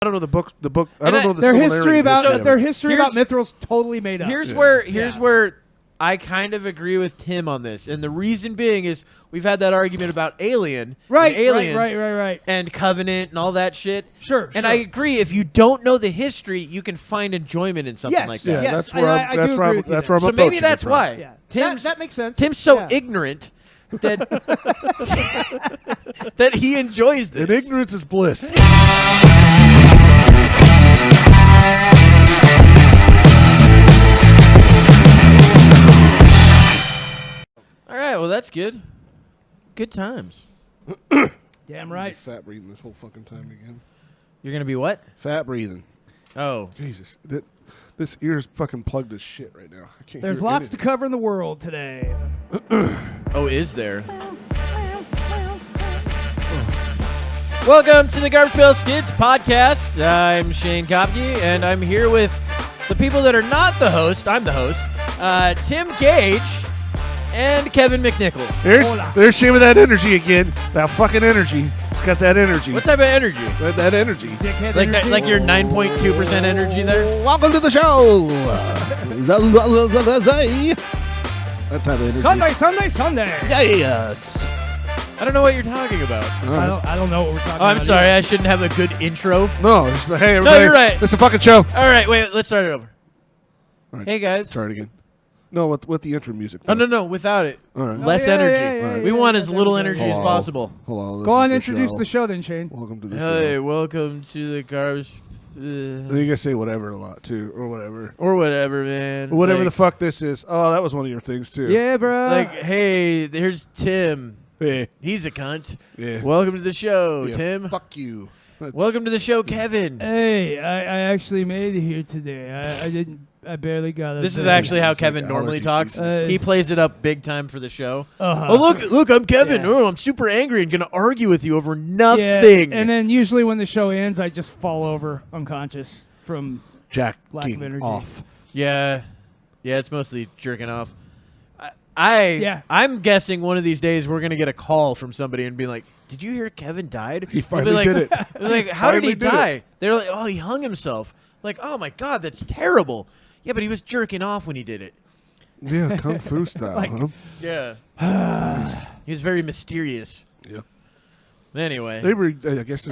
I don't know the book. I don't know the their history about mithrils mithrils totally made up. Here's where I kind of agree with Tim on this, and the reason being is we've had that argument about Alien, right, and Covenant and all that shit. Sure, and I agree. If you don't know the history, you can find enjoyment in something like that. Yeah, that's where I'm. So maybe that's why. Yeah. Tim's, that makes sense. Tim's so ignorant that that he enjoys this. And ignorance is bliss. All right, well that's good. Good times. Damn right. Fat breathing this whole fucking time again. You're gonna be what? Fat breathing. Oh, Jesus. This ear's fucking plugged as shit right now. I can't. There's lots to cover in the world today. oh, is there? Welcome to the Garbage Pail Skids podcast. I'm Shane Kopke, and I'm here with the people that are not the host. I'm the host. Tim Gage and Kevin McNichols. There's Shane with that energy again. That fucking energy. It's got that energy. What type of energy? That energy. Like your 9.2% energy there? Welcome to the show. That type of energy. Sunday. Yes. I don't know what you're talking about. I don't know what we're talking about. Oh, I'm sorry. Either. I shouldn't have a good intro. No, hey, everybody. No, you're right. It's a fucking show. All right, wait. Let's start it over. Right, hey, guys. Let's try it again. No, with the intro music. Oh, no, without it. All right. Less energy. We want as little energy as possible. Hello. Go on, introduce the show then, Shane. Welcome to the Hey, show. welcome to the Garbage. You gotta say whatever a lot too, or whatever. Or whatever, man. Whatever like, the fuck this is. Oh, that was one of your things too. Yeah, bro. Like, hey, there's Tim. Hey. He's a cunt. Yeah. Welcome to the show, Yeah, Tim. Fuck you. Welcome to the show, Kevin. Hey, I actually made it here today. I barely got it. This is actually how Kevin like normally allergy talks. season. He plays it up big time for the show. Uh-huh. Oh, look, I'm Kevin. Yeah. Oh, I'm super angry and going to argue with you over nothing. Yeah, and then usually when the show ends, I just fall over unconscious from lack of energy. off. Yeah, it's mostly jerking off. I'm guessing one of these days we're going to get a call from somebody and be like, did you hear Kevin died? He finally like, did it. Like, how did he Finally did die? They're like, oh, he hung himself. Like, oh my God, that's terrible. Yeah, but he was jerking off when he did it. Yeah, kung fu style, huh? Yeah. He's very mysterious. Yeah. Anyway. I guess.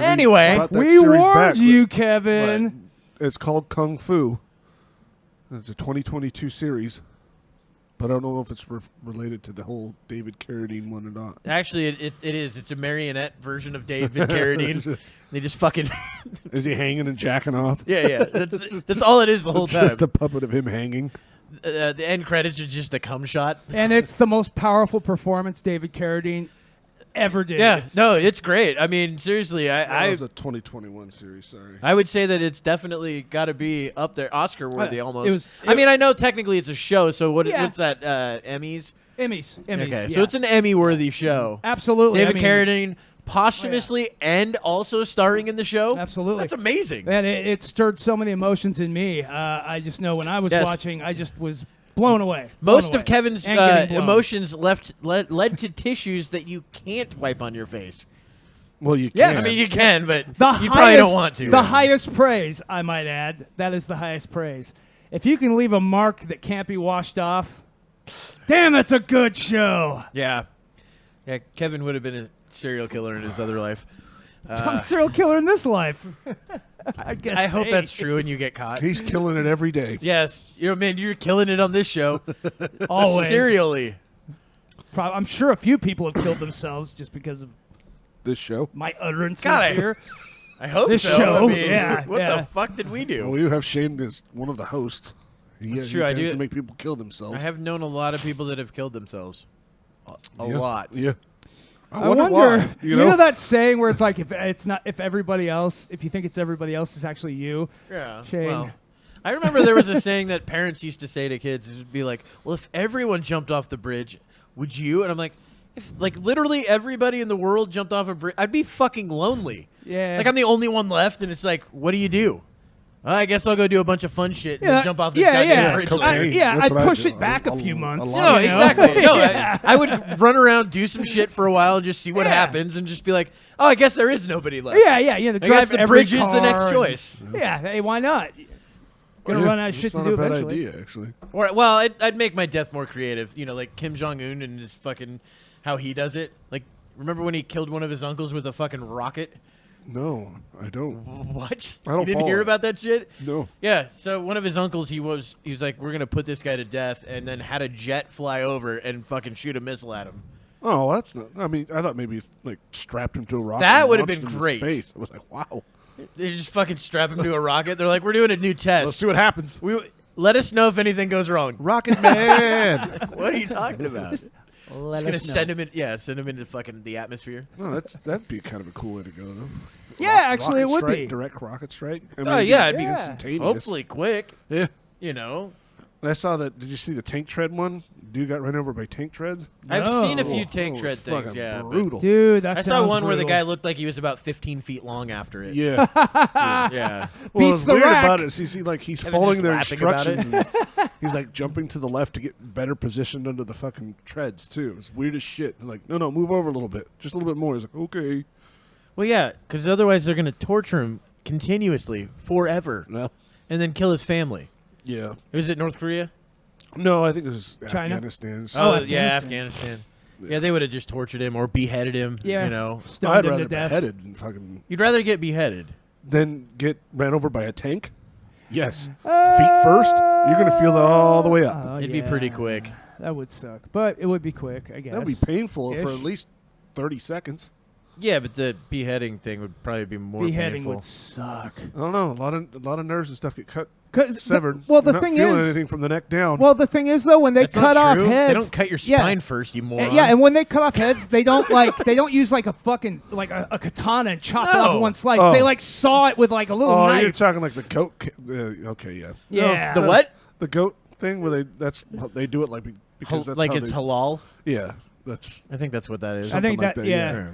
We warned you, Kevin. It's called Kung Fu. It's a 2022 series, but I don't know if it's related to the whole David Carradine one or not. Actually, it is. It's a marionette version of David Carradine. They just fucking... Is he hanging and jacking off? Yeah. That's all it is the whole time. Just a puppet of him hanging. The end credits are just a cum shot. And it's the most powerful performance David Carradine ever did. Yeah, no, it's great. I mean, seriously, That was a 2021 series, sorry. I would say that it's definitely got to be up there, Oscar-worthy almost. I mean, I know technically it's a show, so what's that, Emmys? Emmys. Okay, yeah. so it's an Emmy-worthy show. Absolutely. David Carradine posthumously and also starring in the show. Absolutely. That's amazing. Man, it stirred so many emotions in me. I just know when I was watching, I just was blown away. Most of Kevin's emotions led to tissues that you can't wipe on your face. Well, you can. Yes. I mean, you can, but you probably don't want to. The highest praise, I might add. That is the highest praise. If you can leave a mark that can't be washed off, damn, that's a good show. Yeah. Yeah, Kevin would have been a serial killer in his other life. I'm a serial killer in this life. I guess. I hope that's true and you get caught. He's killing it every day. Yes. Man, you're killing it on this show. Always. Serially. I'm sure a few people have killed themselves just because of this show. My utterances here. I hope this so. show. I mean, what the fuck did we do? Well, you have Shane as one of the hosts. That's true. He tends to make people kill themselves. I have known a lot of people that have killed themselves. A lot. Yeah. I wonder why, you know that saying where it's like if you think it's everybody else, it's actually you. Yeah. Shane. Well, I remember there was a saying that parents used to say to kids. It would be like, well, if everyone jumped off the bridge, would you? And I'm like, if like literally everybody in the world jumped off a bridge, I'd be fucking lonely. Yeah. Like I'm the only one left, and it's like, what do you do? I guess I'll go do a bunch of fun shit and Yeah, then jump off this yeah, goddamn yeah. bridge. cocaine. later. Yeah, That's I'd what I push do. it back a A few months. lot. No, you know? exactly. No, Yeah. I would run around, do some shit for a while, and just see what Yeah. happens, and just be like, "Oh, I guess there is nobody left." Yeah, yeah, I drive guess the every bridge is the next car choice. and- Yeah, hey, why not? Gonna Yeah, run out of that's shit to not do a bad eventually. idea, actually. Or, well, I'd make my death more creative. You know, like Kim Jong Un and his fucking how he does it. Like, remember when he killed one of his uncles with a fucking rocket? No, I don't. What? I don't You didn't follow hear it. about that shit? No. Yeah. So one of his uncles, he was like, "We're gonna put this guy to death," and then had a jet fly over and fucking shoot a missile at him. Oh, that's not. I mean, I thought maybe like strapped him to a rocket. That and would have launched been him into great. Space. I was like, wow. They just fucking strap him to a rocket. They're like, "We're doing a new Let's test. see what happens. Let us know if anything goes wrong." Rocket Man. What are you talking about? Just Let gonna us know. send him in. Yeah, send him into fucking the atmosphere. No, that'd be kind of a cool way to go, though. Yeah, actually, it Rocket would strike, be. Direct rocket strike. I Oh yeah, it'd be Yeah. instantaneous. hopefully quick. Yeah. You know, I saw that. Did you see the tank tread one? Dude got run over by tank treads. I've No. seen a few Oh, tank it tread was things. fucking Yeah, but brutal. Dude, that I saw sounds one where the brutal. guy looked like he was about 15 feet long after it. Yeah. Yeah. Well, Beats what's the weird rack. about it is he's like he's And then following just their laughing about instructions. And he's like jumping to the left to get better positioned under the fucking treads too. It's weird as shit. They're like, no, move over a little bit, just a little bit more. He's like, okay. Well, yeah, because otherwise they're gonna torture him continuously forever, Well, and then kill his family. yeah. Was it North Korea? No, I think this is China? Afghanistan. Oh, yeah, Afghanistan. Afghanistan. Yeah, they would have just tortured him or beheaded him. Yeah. You know, Stoned I'd him rather to be death. beheaded than fucking you'd rather get beheaded. then get ran over by a tank. Yes, feet first. You're gonna feel that all the way up. Oh, It'd be yeah. pretty quick. That would suck, but it would be quick, I guess. That'd be painful for Ish. at least 30 seconds. Yeah, but the beheading thing would probably be more Beheading painful. would suck. I don't know. A lot of nerves and stuff get cut, 'Cause severed. well, the You're not thing feeling is, anything from the neck down. well, the thing is though, when they That's cut not off true. heads, They don't cut your yeah. spine first, you moron. Yeah, and when they cut off heads, they don't they don't use like a fucking like a katana and chop it off in No. one slice. Oh. They like saw it with like a little oh, you're knife. talking like the goat. Okay, yeah. Yeah. The what? The goat thing where that's how they do it like because that's Like how it's they, halal? yeah. That's I think that's what that is. I think something like that- that. yeah.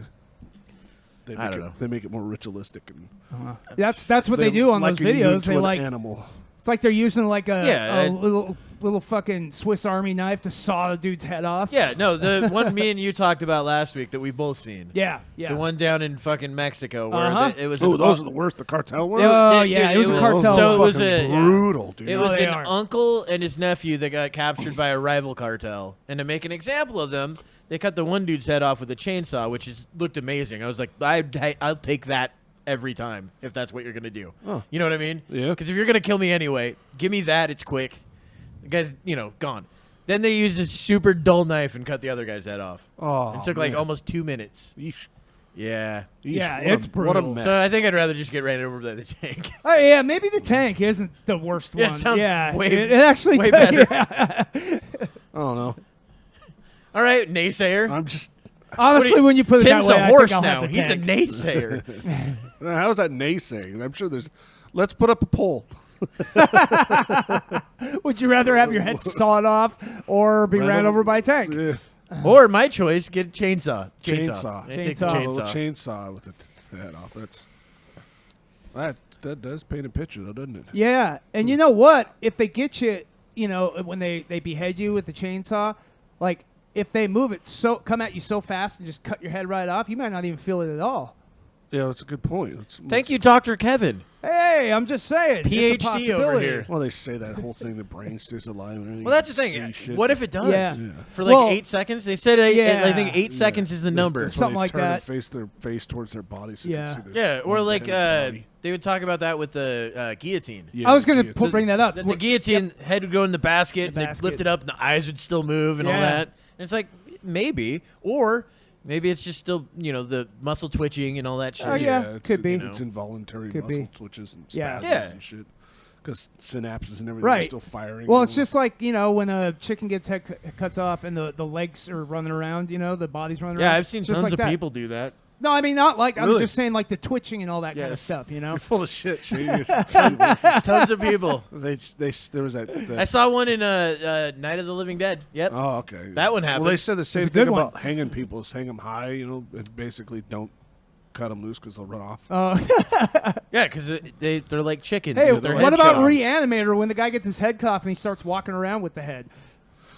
They I make don't it, know. They make it more ritualistic and That's what they do on those liken you videos. to They an like animal. it's like they're using like Yeah, a little fucking Swiss Army knife to saw the dude's head off. Yeah, no, the one me and you talked about last week that we both seen. yeah. The one down in fucking Mexico where Uh-huh. it was. Oh, those are the worst. The cartel ones. Oh, Dude, yeah, it was a was- cartel. So it was Fucking a brutal, dude. It was they an are. uncle and his nephew that got captured by a rival cartel, and to make an example of them, they cut the one dude's head off with a chainsaw, which looked amazing. I was like, I'll take that every time if that's what you're gonna do. Oh. You know what I mean? Yeah. Because if you're gonna kill me anyway, give me that. It's quick. The guy's gone. Then they used this super dull knife and cut the other guy's head off. Oh, It took like man. almost 2 minutes. Yeesh. Yeah. Yeesh. Yeah, What it's a, What a brutal. mess. So I think I'd rather just get ran over by the tank. Oh yeah, maybe the tank isn't the worst Yeah, it one. sounds yeah, way- it actually way does. better. Yeah. I don't know. All right, naysayer. I'm just. Honestly, when you put it Tim's that way, a horse I think I'll now. have the He's a tank. naysayer. How's that naysaying? I'm sure there's. Let's put up a poll. Would you rather have your head sawed off or be ran over by a tank? Yeah. Or my choice, get a chainsaw. Chainsaw. Yeah, take the Chainsaw. A little chainsaw. chainsaw with the head off. That does paint a picture, though, doesn't it? Yeah, and you know what? If they get you, when they behead you with the chainsaw, like if they move it come at you so fast and just cut your head right off, you might not even feel it at all. Yeah, that's a good point. Thank you, Dr. Kevin. Hey, I'm just saying. it's a PhD over possibility. here. Well, they say that whole thing, the brain stays alive and everything. Well, that's the You thing. see shit. What if it does? Yeah. For like Well, 8 seconds? They said I think 8 seconds is the number. That's when Something they like turn and that. face their face towards their body so Yeah. you can see their Yeah, or one like head body. they would talk about that with the guillotine. Yeah, I was going yeah, to bring that up. The guillotine head would go in the basket, and basket. they'd lift it up, and the eyes would still move and all Yeah. that. And it's like, maybe. Or maybe it's just still, the muscle twitching and all that shit. Oh, yeah, it's, could be. It's involuntary Could muscle be. twitches and Yeah. spasms Yeah. and shit. Because synapses and everything are Right. still firing. Well, it's just like, when a chicken gets head cuts off and the legs are running around, the body's running around. Yeah, I've seen just tons like of that. people do that. No, I mean, not like, I'm Really? just saying like the twitching and all that kind of Yes. stuff, You're full of shit, Shane. Tons of people. There was that. I saw one in Night of the Living Dead. Yep. Oh, okay. That one happened. Well, they said the same a good thing one. about hanging people. Is hang them high, and basically don't cut them loose because they'll run off. Oh. Yeah, because they're like chickens. Hey, with their what head about chops. Reanimator when the guy gets his head cut off and he starts walking around with the head?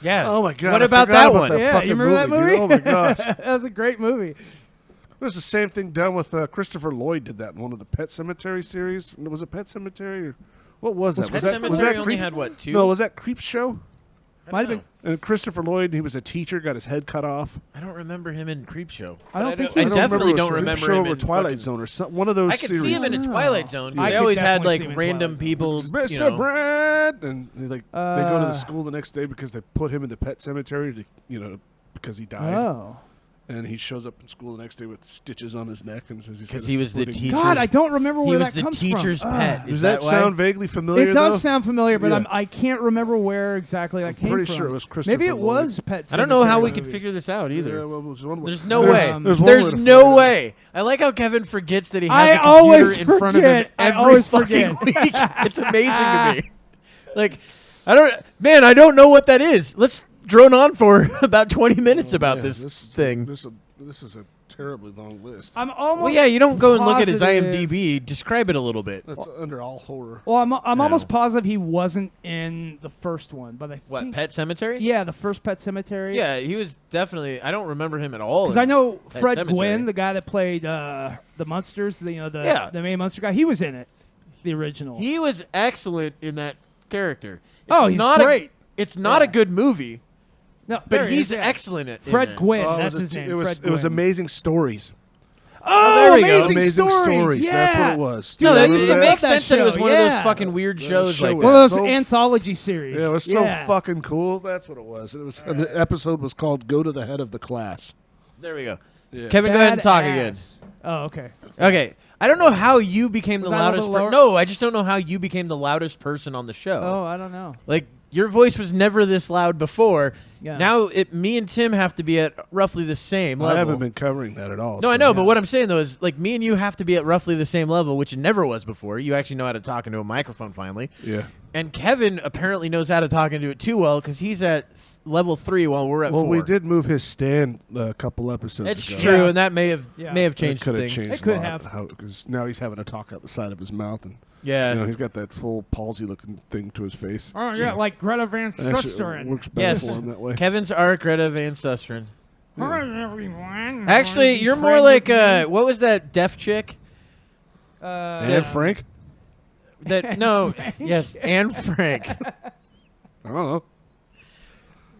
Yeah. Oh my god! What I about forgot that about one? That Yeah, fucking you remember that movie? dude. Oh my gosh! That was a great movie. There's the same thing done with Christopher Lloyd did that in one of the Pet Cemetery series. Was it Pet Cemetery or what was that? Pet Was Cemetery that only Creep? had what, 2? No, was that Creep Show? Might have been. And Christopher Lloyd, he was a teacher, got his head cut off. I don't remember him in Creepshow. I don't think I he was- definitely it was don't Creep remember Show him or in Twilight fucking- Zone or some, one of those I could series. see him in Oh. Twilight Zone. I They could always had definitely like see him in random Twilight people. Mr. You know. Brad, and they they go to Uh. the school the next day because they put him in the pet cemetery to because he died. Oh. And he shows up in school the next day with stitches on his neck and says he's 'Cause got a he was the splitting- teacher. God, I don't remember He where was that the comes teacher's from. pet. Does that why? sound vaguely familiar? It does though? sound familiar, but Yeah. I can't remember where exactly that came pretty from. sure it was Christopher Maybe it Lloyd. was Pet I don't know how we Cemetery. could figure this out either. Yeah, well, there's one way. There's no There's- way. there's one way There's to no find it. way. I like how Kevin forgets that he has I a computer always in front of him forget. I every always fucking forget. week. It's amazing to me. Like, I don't know what that is. Let's drone on for about 20 minutes about Yeah, this thing. This is a terribly long list. I'm almost. Well, yeah, you don't go and look at his positive- IMDb. Describe it a little bit. That's under all horror. Well, I'm almost know. positive he wasn't in the first one, but I What, think, Pet Cemetery? Yeah, the first Pet Cemetery. Yeah, he was definitely. I don't remember him at all. Because in I know Pet Fred Sematary. Gwynn, the guy that played the Munsters, Yeah. the main Munster guy, he was in it, the original. He was excellent in that character. Oh, he's not great. It's not a good movie, no, but there he he's is, yeah. excellent at Fred in it. Gwynn, Oh, that's it was his name. It was Fred it was Gwynn. Amazing Stories. Oh, there we go. amazing, stories. Yeah. That's what it was. No, Dude, I that, used to it love makes that sense that it was show, one of those yeah. fucking weird That shows show like was One of those so- anthology series. Yeah, it was so Yeah. fucking cool. That's what it was. It was. And the episode was called "Go to the Head of the Class." There we go. Yeah. Kevin, go ahead and talk again. Badass. Oh, okay. Okay. I don't know how you became Was the I a loudest. little lower? No, I just don't know how you became the loudest person on the show. Oh, I don't know. Like your voice was never this loud before. Yeah. Now me and Tim have to be at roughly the same level. I haven't been covering that at all. No, I so- know, but what I'm saying though is like me and you have to be at roughly the same level, which it never was before. You actually know how to talk into a microphone finally. Yeah. And Kevin apparently knows how to talk into it too well because he's at level 3 while we're at 4. Well, we did move his stand a couple episodes It's ago. true, Yeah. and that may have Yeah. changed Could have things. changed. It could a lot have. because now he's having to talk out the side of his mouth, and Yeah. he's got that full palsy-looking thing to his face. Oh, yeah, like Greta Van Actually, it Susteren. works better Yes. for him that way. Kevin's our Greta Van Susteren. Hi, everyone. Actually, I'm you're more friend like with me. what was that deaf chick? And Frank? That no, yes, Anne Frank. I don't know.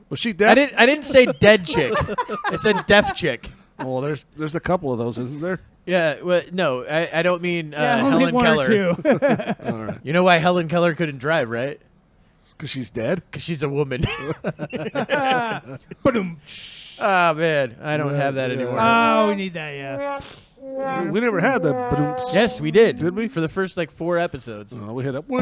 Was she deaf? I didn't say dead chick. I said deaf chick. Well, there's a couple of those, isn't there? Yeah, well, no, I don't mean Yeah, only Helen one Keller. or two. All right. You know why Helen Keller couldn't drive, right? Because she's dead? Because she's a woman. Ba-dum. Oh man, I don't have that Yeah. anymore. Oh, we need that, yeah. We never had that. Yes, we did. Did we? For the first like 4 episodes. We had that. We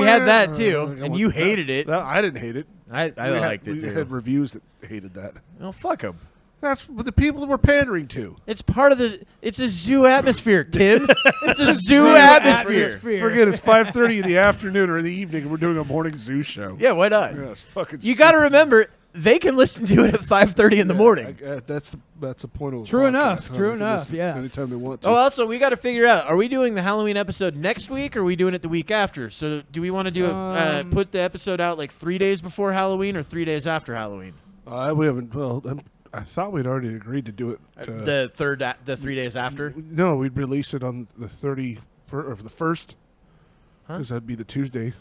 had that too, and you hated it. I didn't hate it. I liked it We too. had reviews that hated that. Oh fuck them. That's what the people that we're pandering to. It's part of it's a zoo atmosphere, Tim. It's a zoo atmosphere. Forget it's 5:30 in the afternoon or in the evening, and we're doing a morning zoo show. Yeah, why not? Yeah, it's fucking. You got to remember, they can listen to it at 5:30 in the morning. That's the point of a True podcast, enough, huh? true They can enough, listen yeah. Anytime they want to. Oh, also, we got to figure out, are we doing the Halloween episode next week or are we doing it the week after? So do we want to do put the episode out like 3 days before Halloween or 3 days after Halloween? We haven't. Well, I thought we'd already agreed to do it. The 3 days after? No, we'd release it on the 30th or the 1st, Huh? because that'd be the Tuesday.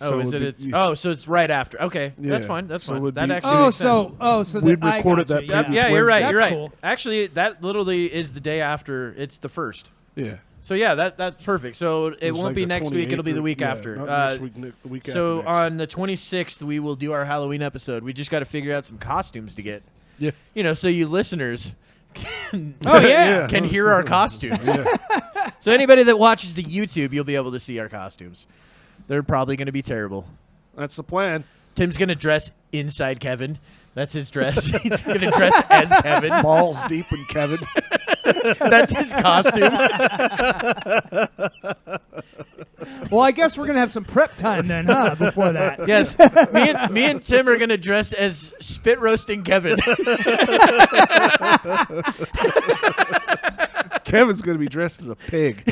Oh, So is it'd it? be- So it's right after. Okay, that's Yeah. fine. That's So it fine. would That be- actually Oh, makes sense. so We'd I recorded gotcha, that yeah. previous Yeah, you're right. That's You're right. cool. Actually, that literally is the day after. It's the 1st. Yeah. So yeah, that's perfect. So it It's won't like be the next week. It'll be 28th the week or- after. not next week, the week So after next. on the 26th, we will do our Halloween episode. We just got to figure out some costumes to get. Yeah. So you listeners can, Oh, yeah. can hear our costumes. Yeah. So anybody that watches the YouTube, you'll be able to see our costumes. They're probably going to be terrible. That's the plan. Tim's going to dress inside Kevin. That's his dress. He's going to dress as Kevin. Balls deep in Kevin. That's his costume. Well, I guess we're going to have some prep time then, huh, before that. Yes, me and Tim are going to dress as spit roasting Kevin. Kevin's gonna be dressed as a pig.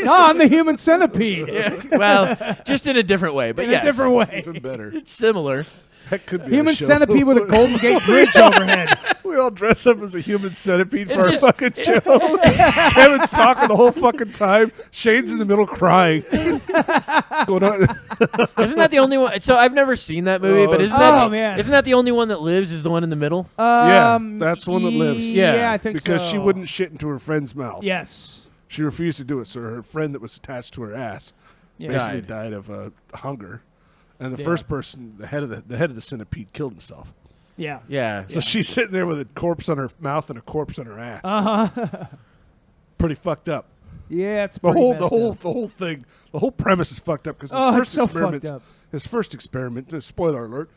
No, I'm the human centipede. Well, just in a different way, but In yes. a different way. Even better. It's similar. That could be Human a show. centipede with a Golden Gate Bridge overhead. We all dress up as a human centipede for It's our just- fucking show. Kevin's talking the whole fucking time. Shane's in the middle crying. Going on. Isn't that the only one? So I've never seen that movie, but isn't Oh, that man. isn't that the only one that lives? Is the one in the middle? Yeah, that's the one that lives. Yeah, I think because so. she wouldn't shit into her friend's mouth. Yes. She refused to do it, so her friend that was attached to her ass Yeah. basically died of hunger. And the first person, the head of the centipede, killed himself. Yeah. Yeah. So she's sitting there with a corpse on her mouth and a corpse on her ass. Uh-huh. Pretty fucked up. Yeah, it's The pretty whole messed up. the whole premise is fucked up because his Oh, first it's so experiment, fucked up. his first experiment, spoiler alert,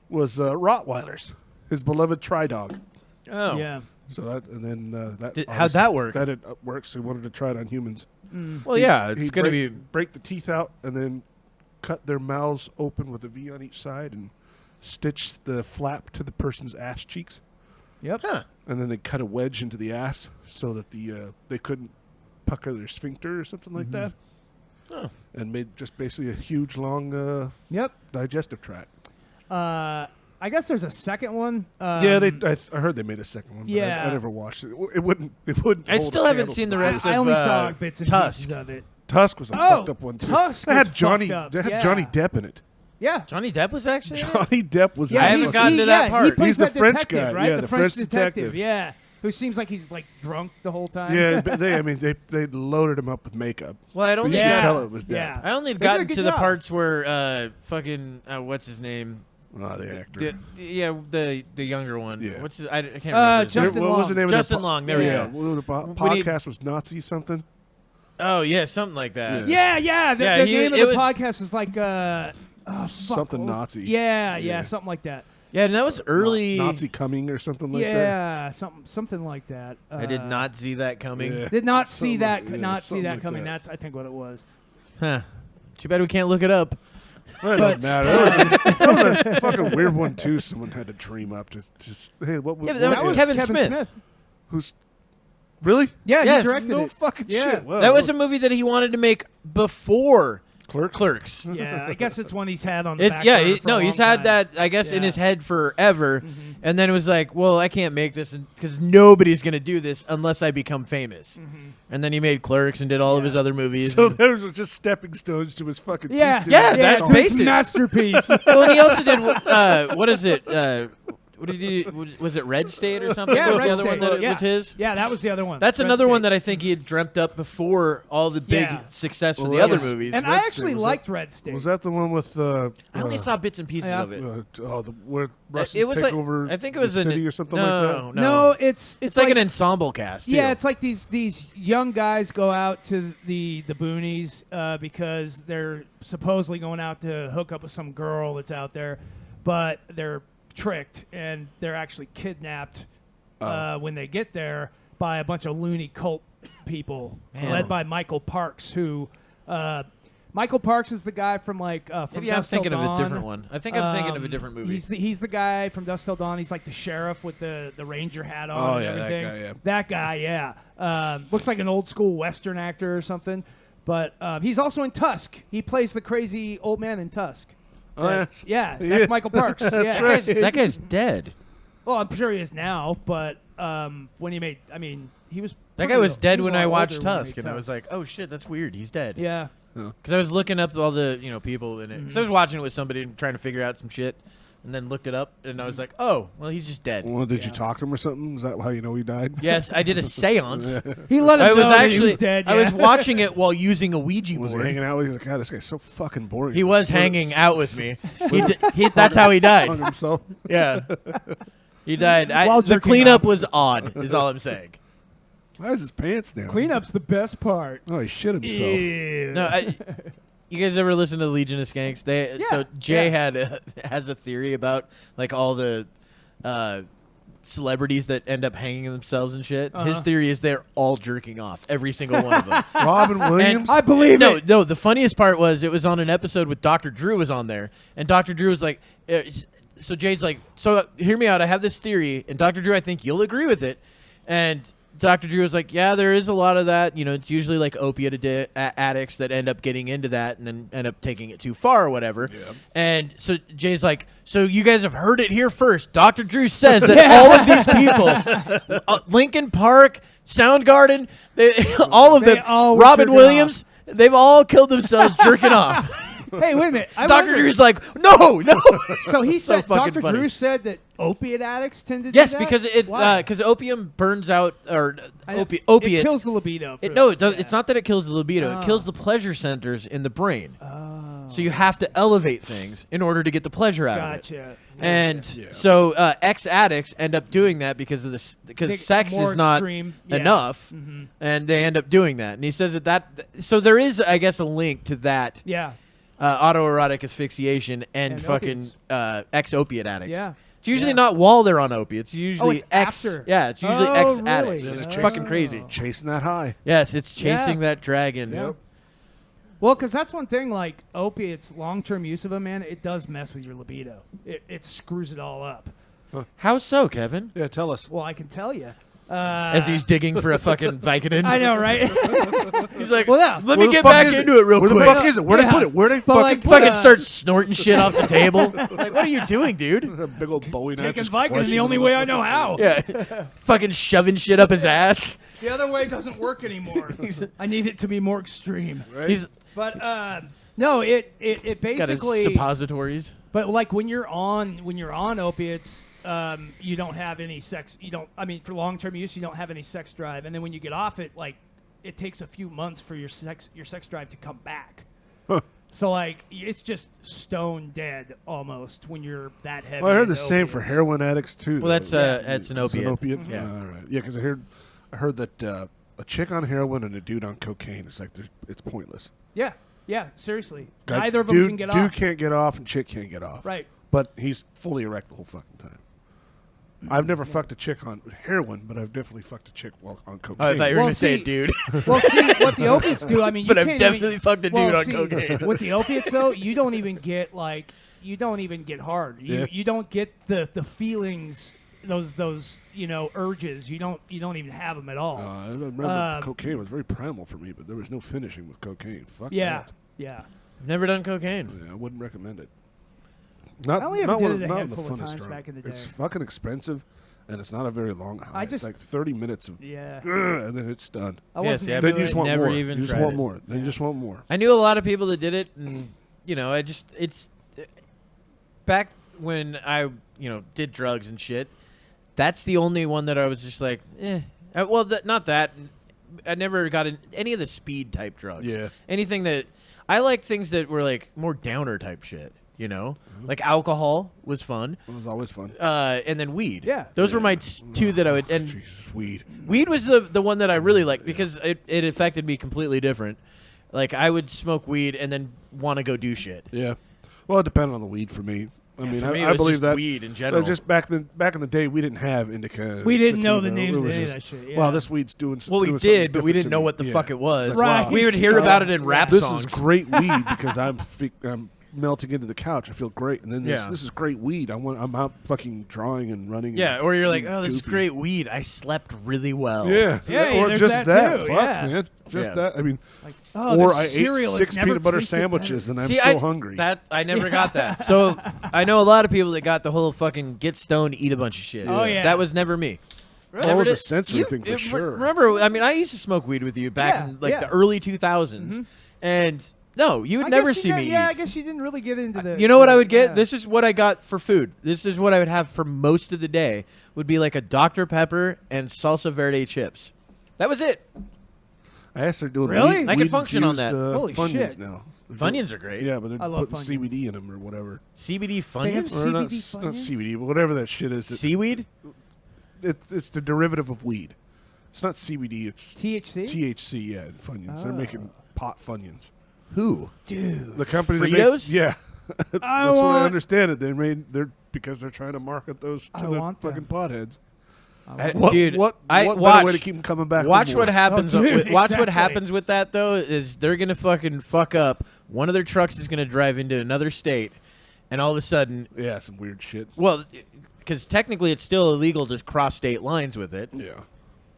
was Rottweilers, his beloved tri-dog. Oh. Yeah. So that and then that How'd that work? That works. So he wanted to try it on humans. Well, yeah, it's He'd gonna be. break the teeth out and then cut their mouths open with a V on each side and stitch the flap to the person's ass cheeks. Yep. Huh. And then they cut a wedge into the ass so that they couldn't pucker their sphincter or something like that. Oh. And made just basically a huge, long Yep. digestive tract. I guess there's a second one. Yeah, I heard they made a second one. But Yeah. I never watched it. It wouldn't. I hold still a haven't candle seen to the rest first. of I only saw bits and Tusk. pieces of it. Tusk was a fucked up one too. Tusk They had was Johnny. fucked up, They had yeah. Johnny Depp in it. Yeah. Johnny Depp was actually. in it? Johnny Depp was. Yeah, I haven't he's- gotten to that part. He plays He's the that French detective, guy. right? Yeah, the the French French detective. detective. Yeah. Who seems like he's like drunk the whole time. Yeah, but they loaded him up with makeup. Well, I But don't. you Yeah. could tell it was Depp. Yeah. I only had They did a gotten good to the job. parts where fucking what's his name? Oh, the actor. The younger one. Yeah. What's his, I can't remember. his Justin name. What was the name Justin of the Long. There we yeah, go. well, the We need- podcast was Nazi something. Oh yeah, something like that. Yeah, yeah. The, Yeah, the he- name of it the was- podcast is like fuck, Something what was- Nazi. Yeah, Yeah. something like that. Yeah, and that was early. Nazi coming or something like that. Yeah, something like that. I did not see that coming. Yeah. Did not see Something that. like- yeah, not see something that like coming. that. That's I think what it was. Huh. Too bad we can't look it up. Well, it doesn't matter. That was a fucking weird one too. Someone had to dream up to just hey, what? Yeah, but that was Kevin Smith. Who's really? Yeah, Yes. he directed No it. fucking Yeah. shit. Well, That was a movie that he wanted to make before Clerks. Clerks. Yeah, I guess it's one he's had on the It's back yeah, burner for a he's long had time. that I guess in Yeah. his head forever, and then it was like, well, I can't make this because nobody's gonna do this unless I become famous. And then he made Clerks and did all of his other movies. So those were just stepping stones to his fucking. Yeah, piece to Yeah, his that song. to his basic. masterpiece. well, and he also did what is it? What did he do? Was it Red State or something? Yeah, What was Red the other State. one that Yeah. was his? Yeah, that was the other one. That's Red another one State. that I think he had dreamt up before all the big Yeah. success Well, for the that other was- movies. And Red I State, actually was that- liked Red State. Was that the one with? I only saw bits and pieces Yeah. of it. Where Russians It was take like over I think it was the an- city or something no, like that. No, it's It's like like an ensemble cast. Yeah, too. it's like these young guys go out to the boonies because they're supposedly going out to hook up with some girl that's out there, but they're tricked and they're actually kidnapped when they get there by a bunch of loony cult people Man. led by Michael Parks, who Michael Parks is the guy from from Maybe I'm Dusk Till thinking of a Dawn. different one. I think I'm thinking of a different movie. He's the guy from Dusk Till Dawn. He's like the sheriff with the ranger hat on. Oh, and yeah, that everything. guy, yeah. That guy, yeah. Looks like an old school Western actor or something. But he's also in Tusk. He plays the crazy old man in Tusk. Oh, yeah. Yeah, that's Yeah. Michael Parks. yeah. That guy's dead. Well, I'm sure he is now, but when he made, he was. That pretty guy was old. dead He was when a lot I watched older when he Tusk, made and I was Tusk. like, "Oh shit, that's weird. He's dead." Yeah. Because I was looking up all the people in it. Because I was watching it with somebody and trying to figure out some shit, and then looked it up, and I was like, "Oh, well, he's just dead." Well, did Yeah. you talk to him or something? Is that how you know he died? Yes, I did a séance. He let him I was know that actually he was dead. I was yeah. watching it while using a Ouija Was he board. hanging out with you? Like, God, this guy's so fucking boring. He was Slit- hanging out with me. slit- That's how he hung died. himself. Yeah, he died. While The jerking cleanup off. was odd. Is all I'm saying. Why is his pants down? Cleanup's the best part. Oh, he shit himself. Ew. No, you guys ever listen to Legion of Skanks? So Jay has a theory about like all the celebrities that end up hanging themselves and shit. His theory is they're all jerking off, every single one of them. Robin Williams. I believe it. No. The funniest part was it was on an episode with Dr. Drew was on there, and Dr. Drew was like, so Jade's like, so hear me out. I have this theory, and Dr. Drew, I think you'll agree with it. And Dr. Drew was like, yeah, there is a lot of that. You know, it's usually like opiate addicts that end up getting into that and then end up taking it too far or whatever. Yeah. And so Jay's like, so you guys have heard it here first. Dr. Drew says that all of these people, Lincoln Park, Soundgarden, all of them, Robin Williams, they've all killed themselves jerking off. Hey, wait a minute. Dr. Drew's like, no. So he so said, Dr. Drew said that opiate addicts tend to do yes, that? because opium burns out, or opiates. It kills the libido. It does. It's not that it kills the libido. It kills the pleasure centers in the brain. Oh. So you have to elevate things in order to get the pleasure out of it. Gotcha. And so ex-addicts end up doing that because of this, because sex is not enough, and they end up doing that. And he says that so there is, I guess, a link to that. Yeah. Autoerotic asphyxiation and fucking ex-opiate addicts. Yeah. It's usually not while they're on opiates. It's usually after. Yeah, it's usually ex-addicts. Really? It's fucking crazy. Chasing that high. Yes, it's chasing that dragon. Yep. Well, because that's one thing, like opiates, long-term use of them, man, it does mess with your libido. It screws it all up. Huh. How so, Kevin? Yeah, tell us. Well, I can tell you. As he's digging for a fucking Vicodin. I know, right? He's like, well, yeah. let me get back into it real quick. Where the fuck is it? Where'd they put it? Where'd they fucking start snorting shit off the table? Like, what are you doing, dude? A big old Bowie knife. Taking Vicodin the only way I know how. Yeah. Fucking shoving shit up his ass. The other way doesn't work anymore. I need it to be more extreme. Right? But no, it basically got his suppositories. But like when you're on opiates, you don't have any sex. For long-term use, you don't have any sex drive. And then when you get off it, like it takes a few months for your sex drive to come back. Huh. So like it's just stone dead almost when you're that heavy. Well, I heard the into same opiates. for heroin addicts too. Well, that's an opiate. An opiate. Yeah. All right. Yeah, because I heard that a chick on heroin and a dude on cocaine, it's pointless. Yeah, seriously. Neither of them can get off. Dude can't get off and chick can't get off. Right. But he's fully erect the whole fucking time. I've never fucked a chick on heroin, but I've definitely fucked a chick while on cocaine. Oh, I thought you were going to say dude. Well, see, what the opiates do, you but can't I've definitely fucked a dude on cocaine. With the opiates, though, you don't even get hard. You don't get the feelings, those urges. You don't even have them at all. I remember cocaine was very primal for me, but there was no finishing with cocaine. Fuck that. Yeah. I've never done cocaine. Yeah, I wouldn't recommend it. I only ever did it a not handful the of funnest times drug. back in the day. It's fucking expensive, and it's not a very long high. It's like 30 minutes of, and then it's done. I wasn't Yeah, then you just want never more. even You just tried want it. more. Then you just want more. I knew a lot of people that did it, and it's back when I did drugs and shit. That's the only one that I was just like, well, not that. I never got any of the speed type drugs. Yeah. Anything that I like, things that were like more downer type shit. Like alcohol was fun. It was always fun. And then weed. Yeah. Those were my two that I would. And Jesus, weed. Weed was the one that I really liked because it affected me completely different. Like I would smoke weed and then want to go do shit. Yeah. Well, it depended on the weed for me. For me, I it was believe just that weed in general. Just back in the day, we didn't have indica. We didn't know sativa. the names It of was any of just, that shit. Yeah. Well, this weed's doing. Well, we doing did, but we something didn't know what the fuck it was. That's Right. why. We would hear about it in rap This songs. is great weed because I'm melting into the couch. I feel great, and then this is great weed. I'm out fucking drawing and running. Yeah, or you're like, oh, this is goofy. great weed. I slept really well. Yeah, Yeah, or there's just that too, Fuck, yeah. man, just that. I mean, Like, or this I ate cereal has 6 never peanut butter tasted sandwiches better. and I'm See, still hungry. I never got that. So I know a lot of people that got the whole fucking get stoned, eat a bunch of shit. Oh, yeah. That was never me. Really? That was Never a did- sensory thing for sure. Remember, I mean, I used to smoke weed with you back in the early 2000s, and no, you would never see me. Yeah, eat. I guess you didn't really get into the. You know what I would get? Yeah. This is what I got for food. This is what I would have for most of the day. Would be like a Dr. Pepper and salsa verde chips. That was it. I asked they're doing Really? I can function on that. Holy Funyons shit. now. Funyuns are great. Yeah, but they're I love putting Funyuns. CBD in them or whatever. CBD have Funyuns? Or not, CBD not Funyuns? CBD, but whatever that shit is. Seaweed? It's the derivative of weed. It's not CBD. It's THC. THC. Yeah, and Funyuns. They're making pot Funyuns. Who? Dude. The company that Fritos? makes, yeah. That's what I understand it. Because they're trying to market those to the fucking potheads. Dude, what better watch, way to keep them coming back? Watch for what more? happens. Oh, dude, watch what exactly. happens with that though. Is they're gonna fucking fuck up. One of their trucks is gonna drive into another state, and all of a sudden, Yeah, some weird shit. well, because technically it's still illegal to cross state lines with it. Yeah.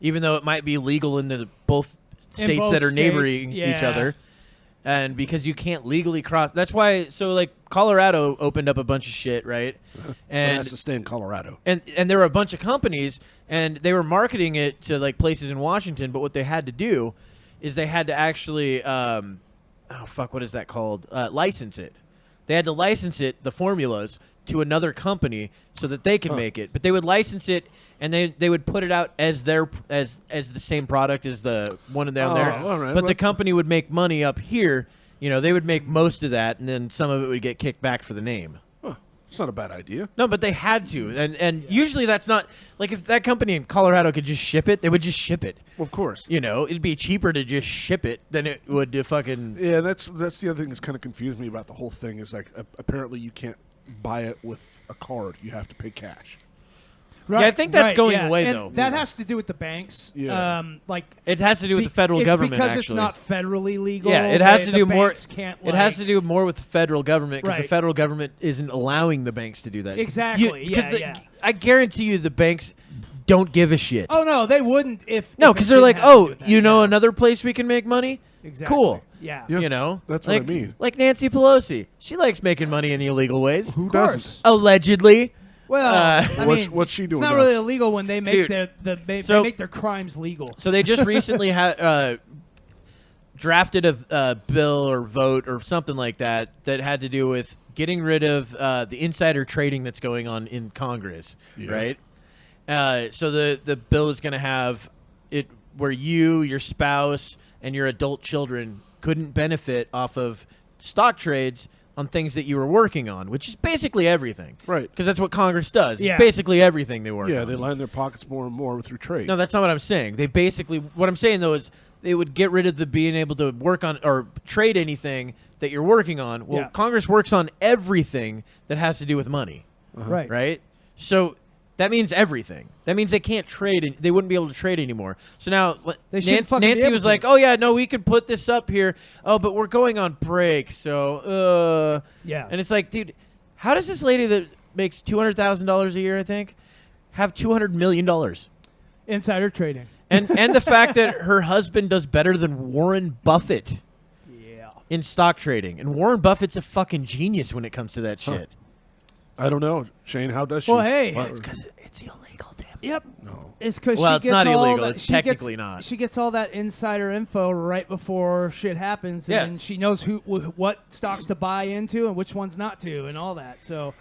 even though it might be legal in the both states both that are states, neighboring each yeah. other. And because you can't legally cross, that's why. So like Colorado opened up a bunch of shit, right? And that's to stay in Colorado. And there were a bunch of companies, and they were marketing it to like places in Washington. But what they had to do is they had to actually, what is that called? License it. They had to license it, the formulas, to another company so that they can make it. But they would license it, and they would put it out as their as the same product as the one down there. All right, but the company would make money up here. You know, they would make most of that, and then some of it would get kicked back for the name. It's not a bad idea. No, but they had to, and usually that's not like if that company in Colorado could just ship it, they would just ship it. Well, of course. You know, it'd be cheaper to just ship it than it would to fucking. Yeah, that's the other thing that's kind of confused me about the whole thing is like apparently you can't buy it with a card. You have to pay cash. Right, Yeah, I think that's going yeah. away, and though. That Yeah. has to do with the banks. Yeah. It has to do with the federal government. Because actually, it's not federally legal. Yeah, it has to the do more. banks Can't, It has to do more with the federal government because the Right. federal government isn't allowing the banks to do that. Exactly, yeah. I guarantee you, the banks don't give a shit. Oh no, they wouldn't if. No, if because it they're didn't like, have to do oh, with that, you know, yeah. another place we can make money. Exactly. Cool. Yeah. Yeah. You know, That's what I like, mean. Like Nancy Pelosi, she likes making money in illegal ways. Who Of course. doesn't? Allegedly. Well, I mean, What's she doing? It's not really else? illegal when they make Dude, they so- make their crimes legal. So they just recently had drafted a bill or vote or something like that had to do with getting rid of the insider trading that's going on in Congress, Yeah. right? So the bill is going to have it where you, your spouse, and your adult children couldn't benefit off of stock trades on things that you were working on, which is basically everything. Right. Because that's what Congress does. Yeah. It's basically everything they work Yeah, on. they line their pockets more and more through trade. No, that's not what I'm saying. They basically, what I'm saying though is they would get rid of the being able to work on or trade anything that you're working on. Well, Yeah. Congress works on everything that has to do with money, Right. right? So that means everything. That means they can't trade. They wouldn't be able to trade anymore. So now They shouldn't fucking be Nancy able was to. like, "Oh yeah, no, we could put this up here. Oh, but we're going on break, so Yeah. And it's like, dude, how does this lady that makes $200,000 a year, I think, have $200 million? Insider trading. And the fact that her husband does better than Warren Buffett Yeah. in stock trading. And Warren Buffett's a fucking genius when it comes to that shit. I don't know, Shane. How does she? Well, hey. What- It's because it's illegal, damn it. Yep. no. It's because Well, she it's gets not all illegal. that- It's she gets- technically not. She gets all that insider info right before shit happens, Yeah. and she knows what stocks to buy into and which ones not to, and all that. So,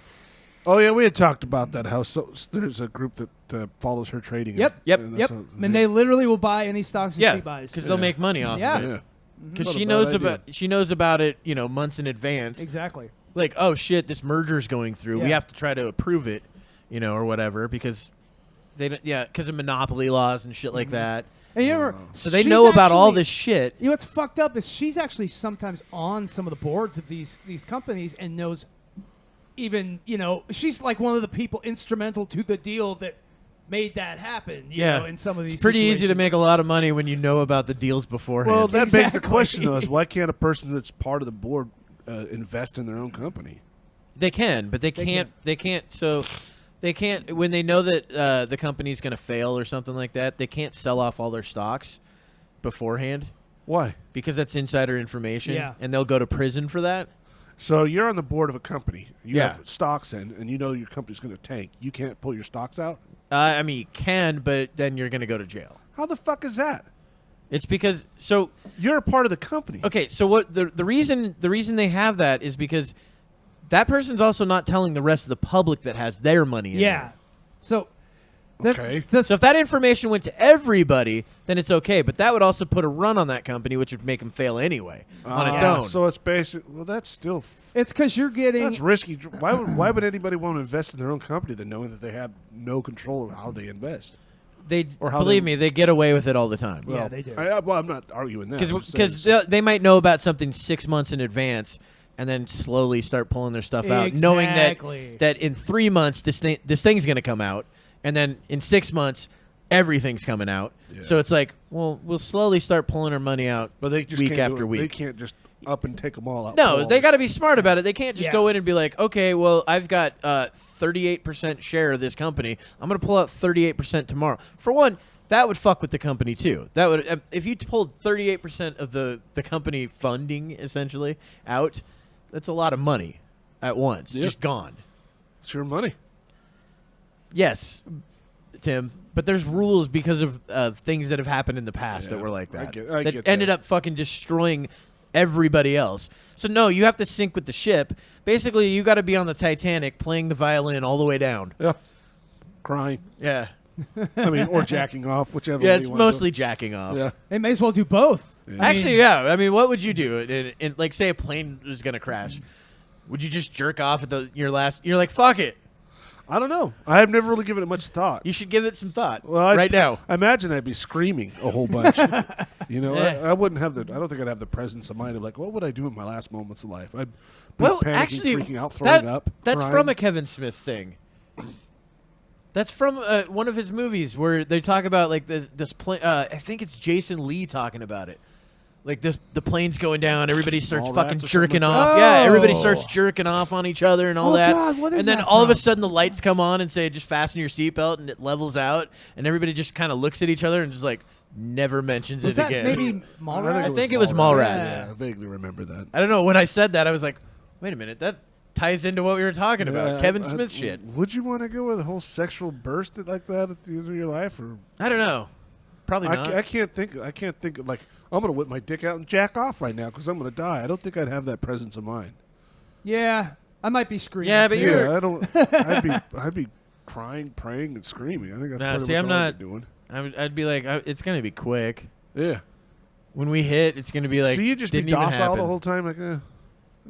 Oh yeah, we had talked about that. How there's a group that follows her trading. yep, Yep. and yep. that's And they literally will buy any stocks that Yeah, she buys. because they'll make money off Yeah. of it. yeah. Because Not a she bad knows idea. about it, months in advance. Exactly. Like, oh shit, this merger's going through. We Yeah. have to try to approve it, or whatever, because they don't. Yeah, because of monopoly laws and shit like that. And you ever, So they she's know about all actually- this shit. You know what's fucked up is she's actually sometimes on some of the boards of these companies and knows even, she's like one of the people instrumental to the deal that made that happen, you know, in some of these it's pretty easy to situations. make a lot of money when you know about the deals beforehand. Well, that begs the Exactly. question though: is why can't a person that's part of the board invest in their own company? they can, but they can't. They can't. So they can't when they know that the company's going to fail or something like that. They can't sell off all their stocks beforehand Why? because that's insider information, Yeah. and they'll go to prison for that. So you're on the board of a company. You Yeah. have stocks in, and you know your company's going to tank. You can't pull your stocks out. I mean, you can, but then you're going to go to jail. How the fuck is that? It's because so You're a part of the company. okay. So what the reason they have that is because that person's also not telling the rest of the public that has their money in Yeah. there. So, Okay. So if that information went to everybody, then it's okay. But that would also put a run on that company, which would make them fail anyway on its own. So it's basic. Well, that's still it's because you're getting. that's risky. Why would anybody want to invest in their own company than knowing that they have no control of how they invest? They Or how believe they- me, they get away with it all the time. Yeah, they do. I'm not arguing that. I'm just saying Because it's- they might know about something 6 months in advance, and then slowly start pulling their stuff out, knowing Exactly. that in 3 months this thing's going to come out, and then in 6 months everything's coming out. Yeah. So it's like, well, we'll slowly start pulling our money out, but they just week can't do after it. week. They can't just up and take them all out. No, pull they all got to be smart about it. They can't just Yeah. go in and be like, okay, well, I've got 38% share of this company. I'm going to pull out 38% tomorrow. For one, that would fuck with the company too. That would if you pulled 38% of the company funding essentially out, that's a lot of money at once, just gone. It's your money. Yes, Tim, but there's rules because of things that have happened in the past that were like that. I that get ended that. up fucking destroying everybody else. So no, you have to sync with the ship. Basically, you got to be on the Titanic playing the violin all the way down. Yeah. Crying. Yeah. I mean, or jacking off, whichever Yeah, way it's you wanna mostly do. jacking off. Yeah. They may as well do both. Yeah. Actually, yeah. I mean, what would you do? In like, say a plane was gonna crash, would you just jerk off at your last? You're like, fuck it. I don't know. I have never really given it much thought. You should give it some thought Well, right now. I imagine I'd be screaming a whole bunch. You know, Yeah. I wouldn't have the. I don't think I'd have the presence of mind of like, what would I do in my last moments of life? I'd be Well, panicking, actually, freaking out, throwing up. That's crying. from a Kevin Smith thing. That's from one of his movies where they talk about like this plane. I think it's Jason Lee talking about it. Like the plane's going down, everybody starts Mallrats fucking or something jerking like off. that? Yeah, everybody Oh. starts jerking off on each other and all Oh, that. God, what is and then that all of a from? sudden the lights come on and say just fasten your seatbelt and it levels out and everybody just kind of looks at each other and just like never mentions Was it that again. maybe Mallrats? I think it was Mallrats. Yeah, I vaguely remember that. I don't know. When I said that, I was like, wait a minute, that ties into what we were talking about. Yeah, Kevin I- Smith shit. Would you want to go with a whole sexual burst like that at the end of your life, or I don't know. Probably not. I can't think. I can't think like I'm gonna whip my dick out and jack off right now because I'm gonna die. I don't think I'd have that presence of mind. Yeah, I might be screaming. Yeah, but too. you're- Yeah, I don't. I'd be crying, praying, and screaming. I think that's Nah, pretty see, much I'm all not- I'd be doing. I'd be like, it's gonna be quick. Yeah. When we hit, it's gonna be like. So you just be didn't even docile happen. the whole time, like. No,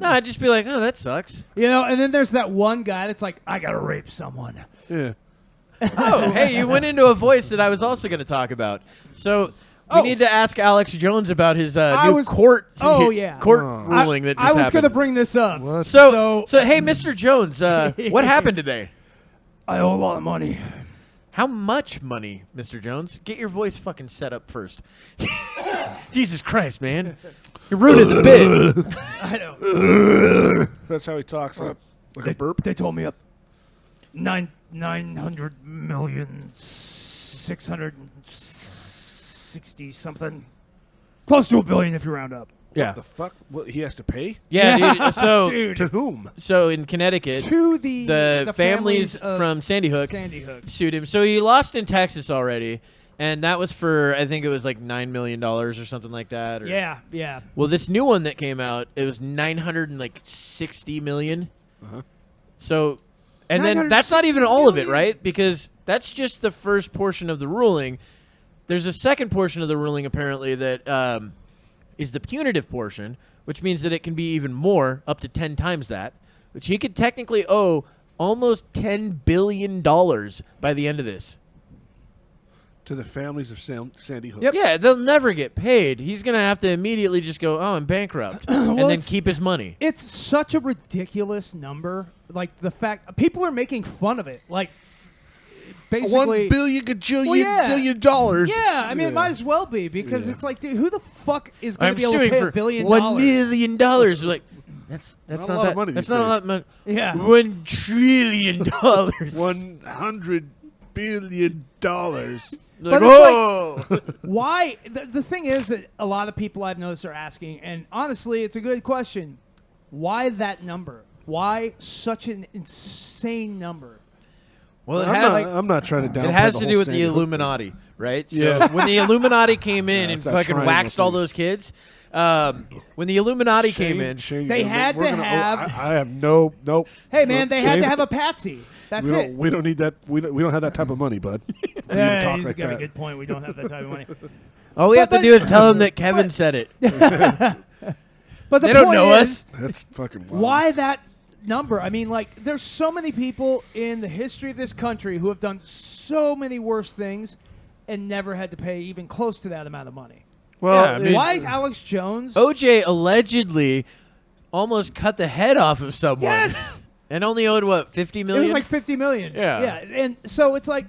I'd just be like, oh, that sucks. You know, and then there's that one guy that's like, I gotta rape someone. Yeah. Oh, hey, you went into a voice that I was also going to talk about. So we need to ask Alex Jones about his new court Oh, yeah. court Oh. ruling that just I was happened. gonna bring this up. What? So hey, Mr. Jones, what happened today? I owe a lot of money. How much money, Mr. Jones? Get your voice fucking set up first. Jesus Christ, man. You're ruining the bit. I know. That's how he talks, like a burp. They told me up 900,660 something, close to $1 billion if you round up. Yeah. The fuck? What, he has to pay? Yeah, dude. So, Dude, To whom? so in Connecticut, to the families of from Sandy Hook Sandy Hook. sued him. So he lost in Texas already, and that was for, I think it was like $9 million or something like that. Or, Yeah, yeah. Well, this new one that came out, it was $960 million. Uh-huh. So, and then that's not even all of it, right? Because that's just the first portion of the ruling. There's a second portion of the ruling apparently that is the punitive portion, which means that it can be even more, up to 10 times that, which he could technically owe almost $10 billion by the end of this. To the families of Sandy Hook. Yep. Yeah, they'll never get paid. He's going to have to immediately just go, oh, I'm bankrupt, and then it's- keep his money. It's such a ridiculous number. Like the fact people are making fun of it. Like basically, $1 billion gajillion Well, yeah. zillion dollars. yeah. I mean, it might as well be because Yeah. it's like, dude, who the fuck is going I'm to be able to suing pay for $1 billion? $1 million. Like that's Not a not lot that of money That's these not a days. lot of money. Yeah. $1 trillion. $100 billion. Like, But it's whoa. Why? The thing is that a lot of people I've noticed are asking, and honestly, it's a good question. Why that number? Why such an insane number? Well, it I'm, has not, I'm not trying to downplay it has the to whole do with Sandy the Hook Illuminati, right? So Yeah. when the Illuminati came in Yeah, and it's that fucking triangle waxed all thing. those kids, when the Illuminati came in, Shane, They we're had gonna- to have- I have nope. Hey, man, they had Shane, to have a patsy. That's we it. don't, we don't need that. We don't have that type of money, bud. For you to Yeah, talk he's like got a that. good point. We don't have that type of money. all we have to but- do is tell them that Kevin said it. But the They don't point know is, us. That's fucking wild. why that number? I mean, like, there's so many people in the history of this country who have done so many worse things and never had to pay even close to that amount of money. Well, Yeah, I mean- Why is Alex Jones? OJ allegedly almost cut the head off of someone. Yes! And only owed, what, $50 It million? was like $50 million. Yeah. Yeah. And so it's like,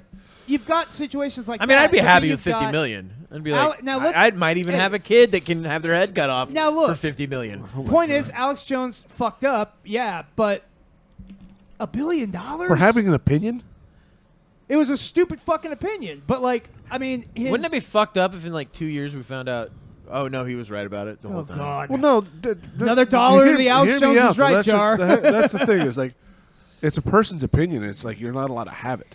you've got situations like I mean, that. I'd be but then happy you've with $50 got- million. I'd be Al- like, now let's- I might even hey, have a kid that can have their head cut off Now look. for $50 million. Point is, Alex Jones fucked up, yeah, but $1 billion? for having an opinion. It was a stupid fucking opinion. But like, I mean, Wouldn't it be fucked up if in like 2 years we found out? Oh no, he was right about it the whole Oh time. God. Well, no. Another dollar to the Alex hear me Jones out, is though. right That's jar. That's the thing. Is like, it's a person's opinion. It's like you're not allowed to have it.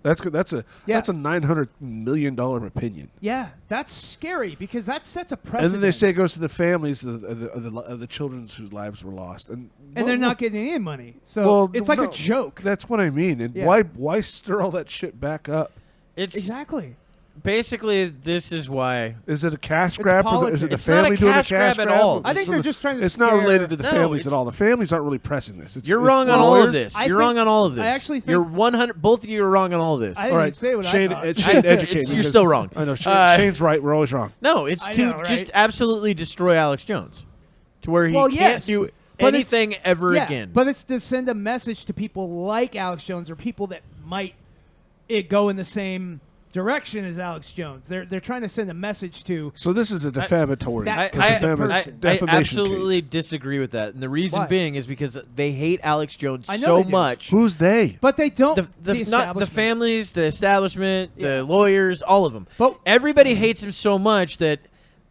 That's a $900 million opinion. Yeah, that's scary because that sets a And precedent. then they say it goes to the families of the children whose lives were lost, and they're not getting any money. So it's like no, a joke. That's what I mean. And Yeah. why stir all that shit back up? It's Exactly. basically this is why. Is it a cash grab? Is it the It's not a family doing a cash cash grab at all. I think they're just trying to It's not scare- related to the No, families it's- at all. The families aren't really pressing this. You're it's wrong the on all of lawyers. this. I You're think- wrong on all of this. I actually think- you're 100. Both of you are wrong on all of this. I All didn't right, say what Shane, I thought. Shane, educate me. You're still wrong. I know. Shane's right. We're always wrong. No, it's I to know, right? just absolutely destroy Alex Jones, to where he Well, can't yes, do but it's- anything ever Yeah, again. But it's to send a message to people like Alex Jones or people that might go in the same direction as Alex Jones. They're trying to send a message to. So this is a defamatory. That- I defamation absolutely case. disagree with that, and the reason Why? being is because they hate Alex Jones I know so they do. much. Who's they? But they don't. The not the establishment. families, the establishment, Yeah. the lawyers, all of them. But- Everybody hates him so much that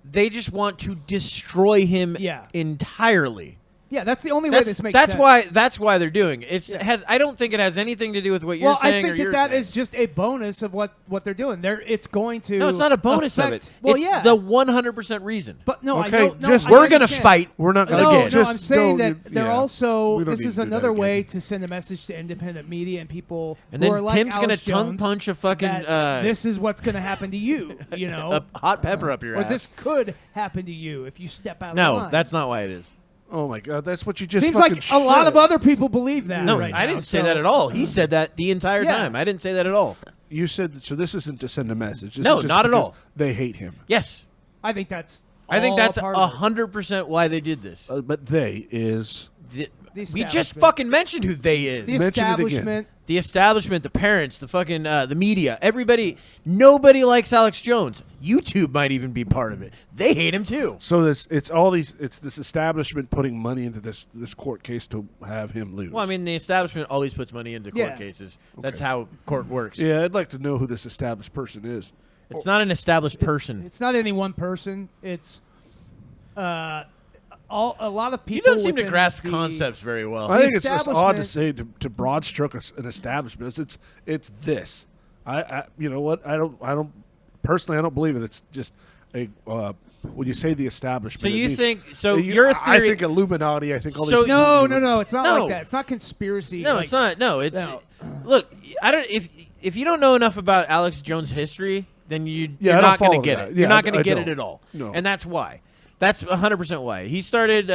they just want to destroy him Yeah. entirely. Yeah, that's the only way this makes That's sense. why they're doing it. It has. I don't think it has anything to do with what you're Well, I saying think or that you're that saying. is just a bonus of what they're doing. It's going to. No, it's not a bonus of it. affect- Well, it's yeah. the 100% reason. But no, I Okay, don't. No, just- I We're gonna understand. fight. We're not going No, to again. get. no, Just I'm saying don't- that they're yeah. also. We don't This need is to do that another way again. to send a message to independent media and people And who then are like Tim's gonna Alex tongue Jones punch a fucking that this is what's going to happen to you. You know, a hot pepper up your or ass. this could happen to you if you step out. of No, line. that's not why it is. Oh my God, that's what you just. Seems fucking like a lot of said. other people believe that. No, right I now, didn't say so- that at all. He said that the entire Yeah. time. I didn't say that at all. You said so. This isn't to send a message. This No, is just not at because all. They hate him. Yes, I think that's. I think all that's part of it. 100% why they did this. But they is. We just establishment. fucking mentioned who they is. The Mention it again. establishment. The establishment, the parents, the fucking the media, everybody. Nobody likes Alex Jones. YouTube might even be part of it. They hate him too. So it's all these. It's this establishment putting money into this court case to have him lose. Well, I mean, the establishment always puts money into court Yeah. cases. That's Okay. how court works. yeah, I'd like to know who this established person is. It's not an established person. It's not any one person. It's a lot of people. You don't seem to within grasp the- concepts very well. I think it's just odd to establishment- say to broad stroke an establishment. It's this. I you know what I don't personally I don't believe it. It's just a when you say the establishment. So it you means- think? So you- your I theory? think Illuminati. I think all So- these. No, people- no. It's not No. like that. It's not conspiracy. No, like- it's not. No, it's No. look. I don't. If you don't know enough about Alex Jones' history, then Yeah, you're I don't not going to follow get that. it. Yeah, You're not going I to get don't. it at all. No. And that's why. That's 100% why. He started.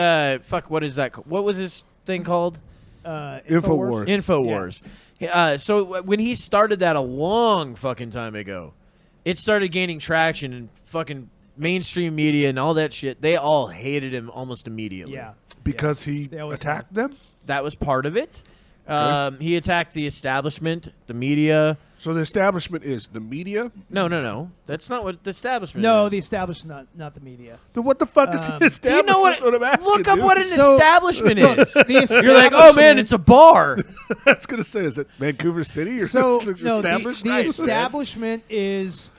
What is that? What was his thing called? Infowars. Infowars. So when he started that a long fucking time ago, it started gaining traction and fucking mainstream media and all that shit. They all hated him almost immediately. Yeah. Because he They always attacked them. That was part of it. He attacked the establishment, the media. So the establishment is the media. No. That's not what the establishment No, is. the establishment, not the media. Then what the fuck is an Do you Do you establishment? know what? That's I'm asking, Look up dude. what an So- establishment Look, is. the You're like, oh man, establishment- it's a bar. I was gonna say, is it Vancouver City or So no, established? the Nice. establishment is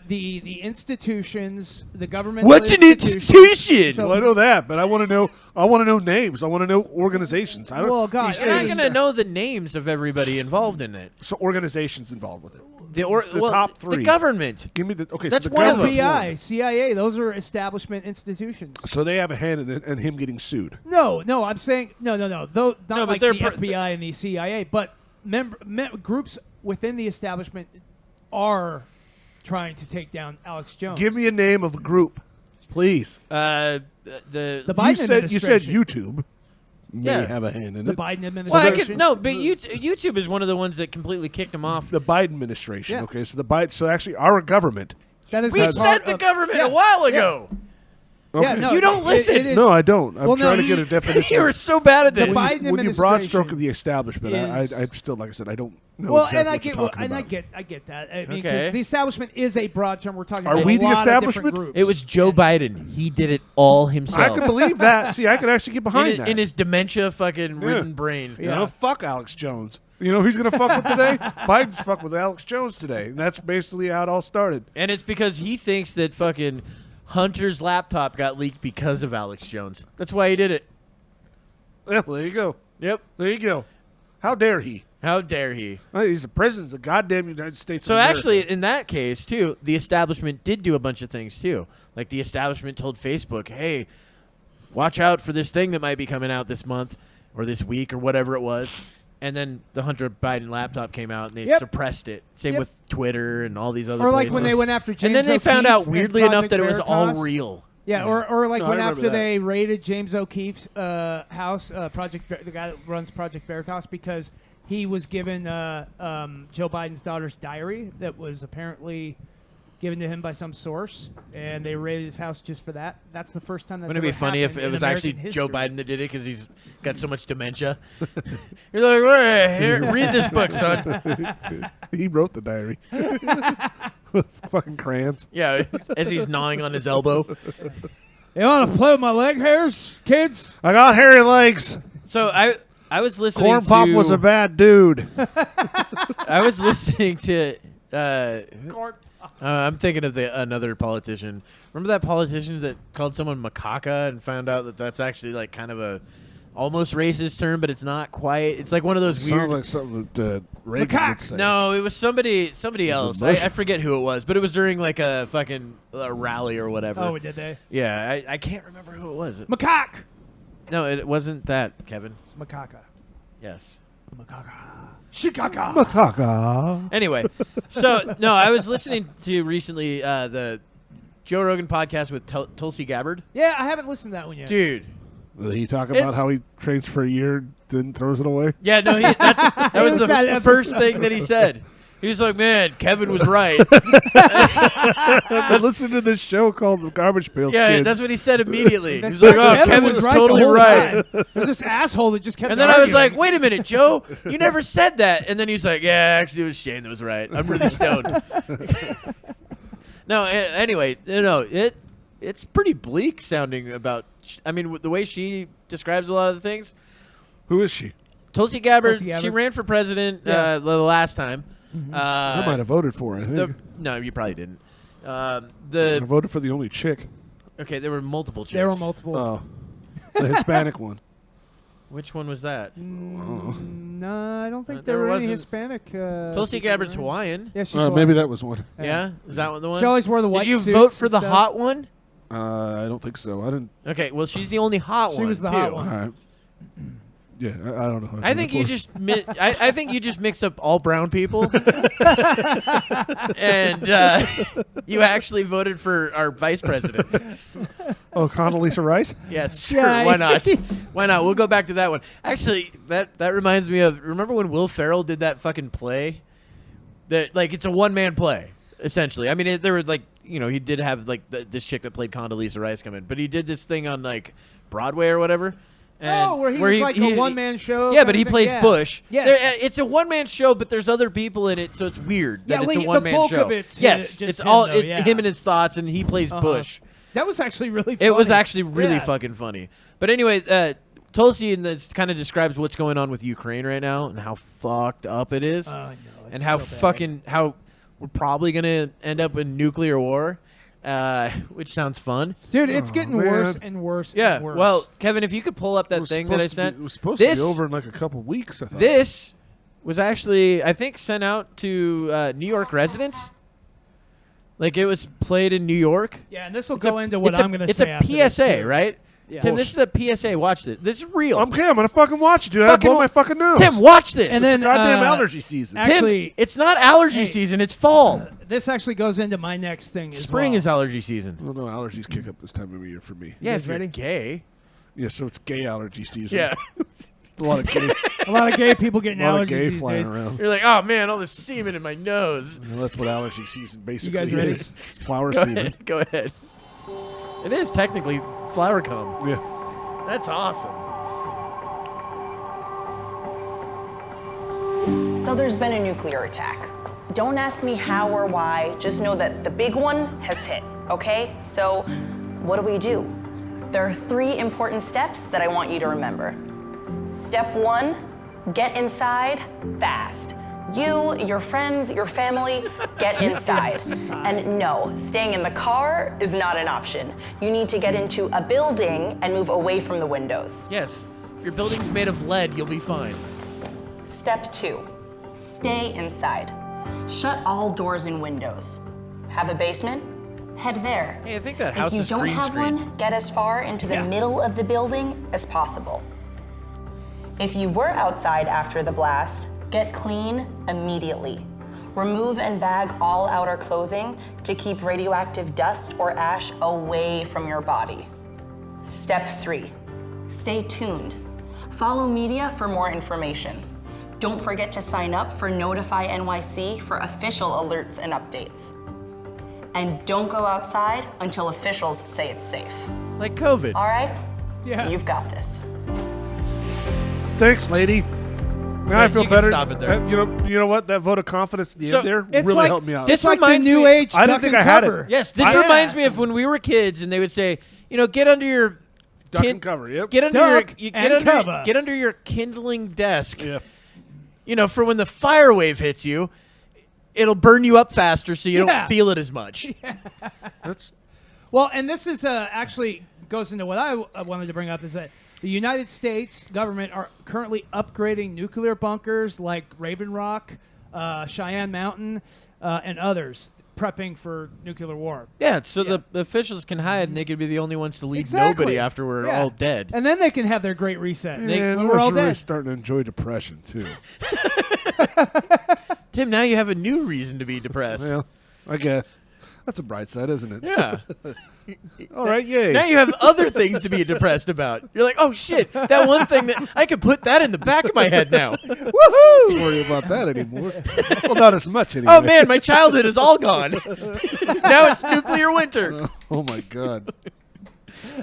the institutions, the government. What's an institution? So- Well, I know that, but I want to know. I want to know names. I want to know organizations. I don't. Well, God, you say You're not it's- going to know the names of everybody involved in it. So organizations involved with it. The top The three. government. Give me the okay. That's so the one of them. government's FBI, one. CIA, those are establishment institutions. So they have a hand in him getting sued. No, I'm saying no. Though not but like they're the per- FBI and the CIA, but groups within the establishment are trying to take down Alex Jones. Give me a name of a group, please. the The Biden You said administration. YouTube may Yeah. have a hand in The it. Biden well, administration. but YouTube is one of the ones that completely kicked him off. The Biden administration. Yeah. Okay, so the Biden. So actually, our government. That is We part said the of- government yeah, a while yeah. ago. Okay. Yeah, no, You don't listen. It is, No, I don't. I'm Well, no, trying to get a definition. You were so bad at The this. Biden when you broad administration stroke of the establishment, is- I still, like I said, I don't know Well, exactly and I what get, you're talking about. I get that. I mean, Okay. because the establishment is a broad term. We're talking Are about we a the lot of different establishment? groups. It was Joe Biden. He did it all himself. I can believe that. See, I can actually get behind that. in his dementia fucking ridden brain. You know, fuck Alex Jones. You know who's going to fuck with today? Biden's fuck with Alex Jones today. And that's basically how it all started. And it's because he thinks that fucking Hunter's laptop got leaked because of Alex Jones. That's why he did it. Yeah, well, there you go. Yep. There you go. How dare he? How dare he? He's the president of the goddamn United States So of America. actually, in that case, too, the establishment did do a bunch of things, too. Like the establishment told Facebook, hey, watch out for this thing that might be coming out this month or this week or whatever it was. And then the Hunter Biden laptop came out and they suppressed it. Same with Twitter and all these other places. Or like when they went after James and then they found O'Keefe out, weirdly and enough, that it was Project all Veritas. real. Yeah, or like No, I when remember after that. they raided James O'Keefe's house, the guy that runs Project Veritas, because he was given Joe Biden's daughter's diary that was apparently given to him by some source, and they raided his house just for that. That's the first time that's Wouldn't it ever be funny if happened it in was American actually Joe history. Biden that did it because he's got so much dementia? You're like, "Hey, here, read this book, son. He wrote the diary. With fucking crayons. Yeah, as he's gnawing on his elbow. You want to play with my leg hairs, kids? I got hairy legs. So I was listening Corn to... Pop was a bad dude. I was listening to... I'm thinking of another politician. Remember that politician that called someone macaca and found out that that's actually like kind of a almost racist term, but it's not quite. It's like one of those Sounds weird... like something that Reagan would say. No, it was somebody else. Bush? I forget who it was, but it was during like a fucking rally or whatever. Oh, did they? Yeah, I can't remember who it was. Macaque. No, it wasn't that, Kevin. It's macaca. Yes. Macaca. Shikaka. Macaca. Anyway, so no, I was listening to recently the Joe Rogan podcast with Tulsi Gabbard. Yeah, I haven't listened to that one yet. Dude. Did he talk about It's- how he trains for a year, then throws it away? Yeah, no, that was the That first thing that he said. He was like, man, Kevin was right. I listened to this show called The Garbage Pail Yeah, Skids. that's what he said immediately. That's He's like, right, oh, Kevin Kevin's was right totally the whole right. time. There's this asshole that just kept And then I was like, arguing. wait a minute, Joe, you never said that. And then he's like, yeah, actually, it was Shane that was right. I'm really stoned. No, anyway, it's pretty bleak sounding about, I mean, the way she describes a lot of the things. Who is she? Tulsi Gabbard, Tulsi Gabbard. she ran for president Yeah. the last time. I might have voted for her, I think. No, you probably didn't. I voted for the only chick. Okay, there were multiple chicks. There were multiple. Oh. The Hispanic one. Which one was that? No, I don't think There there were any wasn't- Hispanic. Tulsi people Gabbard's around. Hawaiian. Yeah, she's Maybe Hawaiian. that was one. Yeah? Is that one the one? She always wore the white Did you suits vote for and the stuff. hot one? I don't think so. I didn't. Okay, well, she's the only hot She one, was the too. hot All one. right. Yeah, I don't know. How to I do think that you for- just I think you just mix up all brown people, and you actually voted for our vice president. Oh, Condoleezza Rice? Yes, sure. Yeah. Why not? Why not? We'll go back to that one. Actually, that reminds me of, remember when Will Ferrell did that fucking play? That, like, it's a one-man play, essentially. I mean, there were, like, you know, he did have, like, this chick that played Condoleezza Rice come in, but he did this thing on, like, Broadway or whatever. And Where he was like a one-man show. Yeah, kind but of he thing? plays Yeah. Bush. Yes. It's a one-man show, but there's other people in it, so it's weird Yeah, that it's the a one-man bulk show. of it's yes, just it's him, all though, it's yeah. him and his thoughts, and he plays Bush. That was actually really funny. It was actually really Yeah. fucking funny. But anyway, Tulsi kind of describes what's going on with Ukraine right now and how fucked up it is, I know, it's and how so bad. how we're probably gonna end up in nuclear war, which sounds fun. Dude, it's getting man. worse and worse Yeah. and worse. Well, Kevin, if you could pull up It that was thing that I supposed to sent, be- it was supposed to this be over in like a couple weeks, I thought. this was actually, I think, sent out to New York residents. Like, it was played in New York. yeah, and this will It's go into what I'm going to say It's a PSA, right? Yeah. Tim, this is a PSA. Watch this. This is real. I'm gonna fucking watch it, dude. I Fucking- blow my fucking nose. Tim, watch this. And It's then, goddamn uh, allergy season. act- actually- Tim, it's not allergy Hey. season. It's fall. This actually goes into my next thing as Spring well. is allergy season. Oh no, allergies kick up this time of year for me. Yeah, guys if you're ready? gay. Yeah, so it's gay allergy season. Yeah. A lot of gay, A lot of gay people getting a lot of allergies gay these flying days. around. You're like, oh, man, all this semen in my nose. Well, that's what allergy season basically guys ready? is. Flower Go season. ahead. Go ahead. It is technically flower cum. Yeah. That's awesome. So there's been a nuclear attack. Don't ask me how or why, just know that the big one has hit, okay? So what do? There are 3 important steps that I want you to remember. Step 1, Get inside fast. You, your friends, your family, get inside. And no, staying in the car is not an option. You need to get into a building and move away from the windows. Yes. If your building's made of lead, you'll be fine. Step 2, stay inside. Shut all doors and windows. Have a basement? Head there. Hey, I think that house If you is don't green have screen. one, get as far into the middle of the building as possible. If you were outside after the blast, get clean immediately. Remove and bag all outer clothing to keep radioactive dust or ash away from your body. Step 3, stay tuned. Follow media for more information. Don't forget to sign up for Notify NYC for official alerts and updates. And don't go outside until officials say it's safe. Like COVID. All right? Yeah. You've got this. Thanks, lady. Now I Yeah, feel you can better. stop it there. You know what? That vote of confidence at the So, end there it's really like- helped me out. This It's like the reminds new me- age. I didn't duck think and I had it. cover. Yes, this I- reminds me of when we were kids and they would say, get under your Duck and cover. Yep. Get under Duck your and cover. get under your kindling desk. Yeah. For when the fire wave hits you, it'll burn you up faster so you Yeah. don't feel it as much. That's Well, and this is actually goes into what I wanted to bring up is that the United States government are currently upgrading nuclear bunkers like Raven Rock, Cheyenne Mountain, and others, prepping for nuclear war. Yeah, so the officials can hide and they can be the only ones to lead Exactly. nobody after we're Yeah. all dead. And then they can have their great reset. and when I we're all was really dead. starting to enjoy depression too. Tim, now you have a new reason to be depressed. Well, I guess that's a bright side, isn't it? Yeah. All right. Yay. Now you have other things to be depressed about. You're like, oh shit, that one thing that I could put that in the back of my head now. Don't Woohoo! worry about that anymore. Well, not as much anyway. Oh man, my childhood is all gone. Now it's nuclear winter. Oh my god.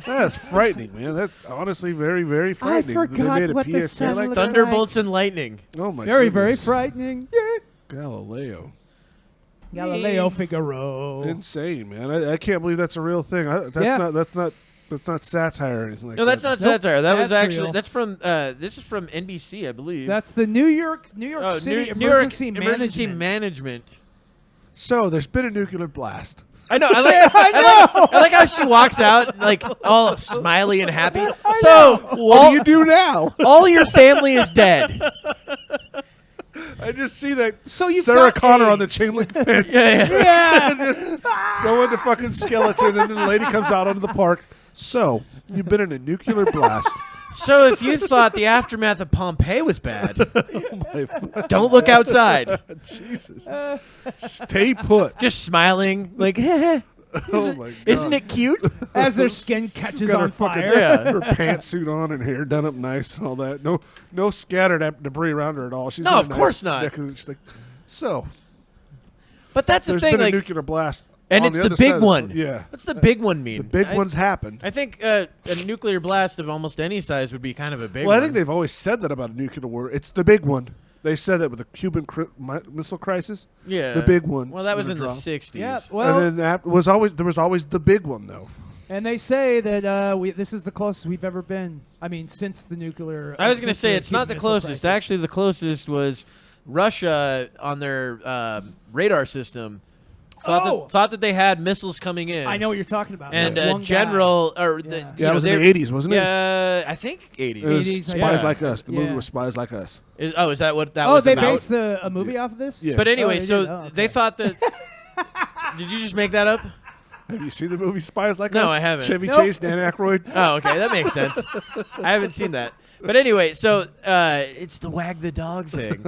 That's frightening, man. That's honestly very, very frightening. forgot They made a what the PSA sun like looks that? Thunderbolts and lightning. Oh my Very, very goodness. frightening. Yeah. Galileo. Galileo Figaro. Insane, man. I can't believe that's a real thing. That's not satire or anything like that. No, that's not Nope. satire. That was That's actually real. that's from this is from NBC, I believe. That's the New York Oh, City New York Emergency Management. Management. So there's been a nuclear blast. I know. I like how she walks out like all smiley and happy. So What do you do now? all your family is dead. I just see that So you've Sarah got Connor on the AIDS. chain link fence. Yeah. Yeah. Just go into fucking skeleton, and then the lady comes out onto the park. So you've been in a nuclear blast. So if you thought the aftermath of Pompeii was bad, My fuck- don't look outside. Jesus. Stay put. Just smiling like, Oh my god. isn't it cute? As their skin catches Got her on fucking fire. her pantsuit on and hair done up nice and all that. No scattered debris around her at all. She's No, in a of course not. She's like, so But that's the there's thing, been like, a nuclear blast, and on it's the other big side. one. Yeah, What's the big one mean? the big ones happen. I think a nuclear blast of almost any size would be kind of a big Well, one. I think they've always said that about a nuclear war. It's the big one. They said that with the Cuban Missile Crisis. Yeah. The big one. Well, that was in the Draw. 60s. Yeah, well, and then that was always there was always the big one though. and they say that this is the closest we've ever been. I mean, since the nuclear. I was going to since say the it's not the Cuban Missile closest. Crisis. Actually, the closest was Russia on their radar system. Thought that they had missiles coming in. I know what you're talking about. And That one guy. general, or the, Yeah. you Yeah, know, it was in they- the 80s, wasn't it? Yeah, I think 80s. It was 80s, Spies yeah. Like Us. The movie Yeah. was Spies Like Us. Is that what that Oh, was they about? based a movie off of this? Yeah. But anyway, they so did? Oh, okay. they thought that. Did you just make that up? Have you seen the movie Spies Like No, Us? I haven't. Chevy Nope. Chase, Dan Aykroyd. Oh, okay, that makes sense. I haven't seen that. But anyway, so it's the wag the dog thing.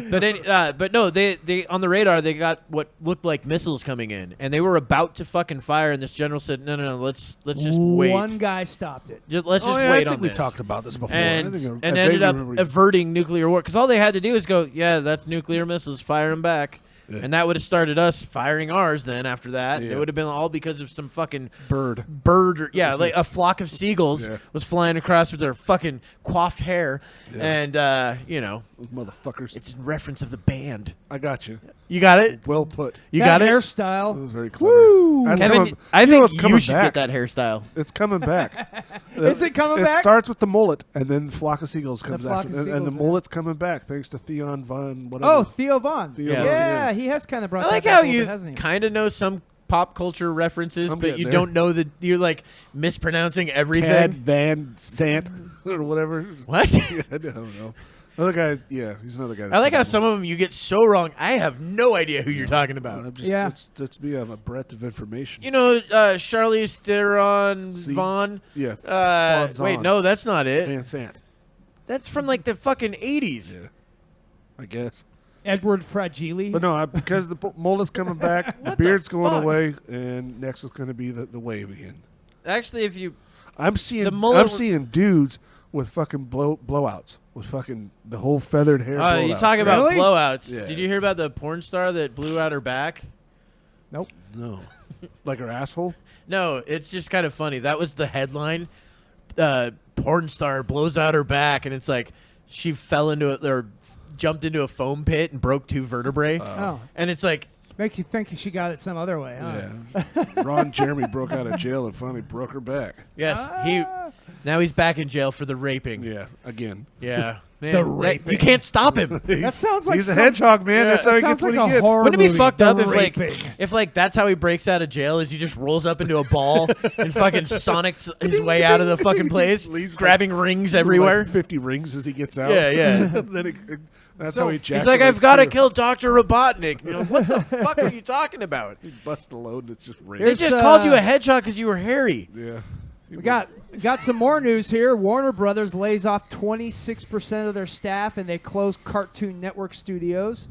But no, they on the radar they got what looked like missiles coming in, and they were about to fucking fire. And this general said, "No, let's just wait. One guy stopped it. Let's just I wait think on we this." talked about this before. And I think I ended vaguely up remember- averting nuclear war because all they had to do is go, yeah, that's nuclear missiles, fire them back. Yeah. And that would have started us firing ours then after that. Yeah. It would have been all because of some fucking bird. or like a flock of seagulls Yeah. was flying across with their fucking coiffed hair. Yeah. And, Those motherfuckers. it's in reference of the band. I got you. You got it? Well put. You that got it? That hairstyle. was very clever. Woo! That's Kevin, coming- I you know think what's coming you should back. get that hairstyle. It's coming back. Is it coming It back? starts with the mullet, and then Flock of Seagulls comes Flock after, of and the Seagulls, man. mullet's coming back thanks to Theon Von. Whatever. Oh, Theo Vaughn. Theo Von, yeah, yeah. he has kind of brought I like that back how a little you bit, hasn't he? kind of know some pop culture references, I'm but getting you there. don't know that you're like mispronouncing everything. Ted Van Sant or whatever. What? Yeah, I don't know. Another guy. Yeah, he's another guy. I like how some of them you get so wrong. I have no idea who you're talking about. I'm just, Yeah. It's me. I'm a breadth of information. You know, Charlize Theron See? Vaughn. Yeah. Wait, no, that's not it. Van Sant. That's from like the fucking 80s. Yeah. I guess. Edward Fragile. But no, because the mullet's coming back, the What the beard's going fuck? away, and next is going to be the wave again. Actually, if you I'm seeing mullet- dudes with fucking blowouts, with fucking the whole feathered hair. you blowouts. talk about Really? blowouts. Yeah. Did you hear about the porn star that blew out her back? Nope. No, like her asshole. No, it's just kind of funny. That was the headline. Porn star blows out her back, and it's like she fell into it or jumped into a foam pit and broke 2 vertebrae. Oh, And it's like, make you think she got it some other way, huh? Yeah, Ron Jeremy broke out of jail and finally broke her back. yes, now he's back in jail for the raping. Yeah, again. Yeah. Man, The that- raping. you can't stop him. That sounds like he's a some- hedgehog, man. Yeah, That's how he sounds gets what like he a gets. horror Wouldn't it be movie, fucked The up Raping. if that's how he breaks out of jail is he just rolls up into a ball and fucking sonics his way out of the fucking place, Leaves like- grabbing rings everywhere? Like 50 rings as he gets out. Yeah, yeah. Then that's how he He's like, I've ejaculates, got to too. kill Dr. Robotnik. You know, what the fuck are you talking about? He busts the load and it's just rings. They Here's, just called you a hedgehog because you were hairy. Yeah. We got some more news here. Warner Brothers lays off 26% of their staff, and they closed Cartoon Network studios.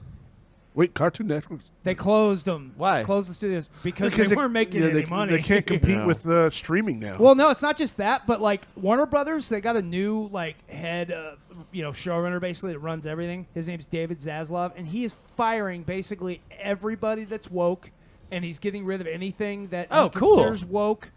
Wait, Cartoon Network. They closed them. Why? Closed the studios because they weren't making any money. They can't compete No. with streaming now. Well, no, it's not just that, but like Warner Brothers, they got a new head of showrunner basically that runs everything. His name's David Zaslav, and he is firing basically everybody that's woke, and he's getting rid of anything that Oh, he cool. considers woke.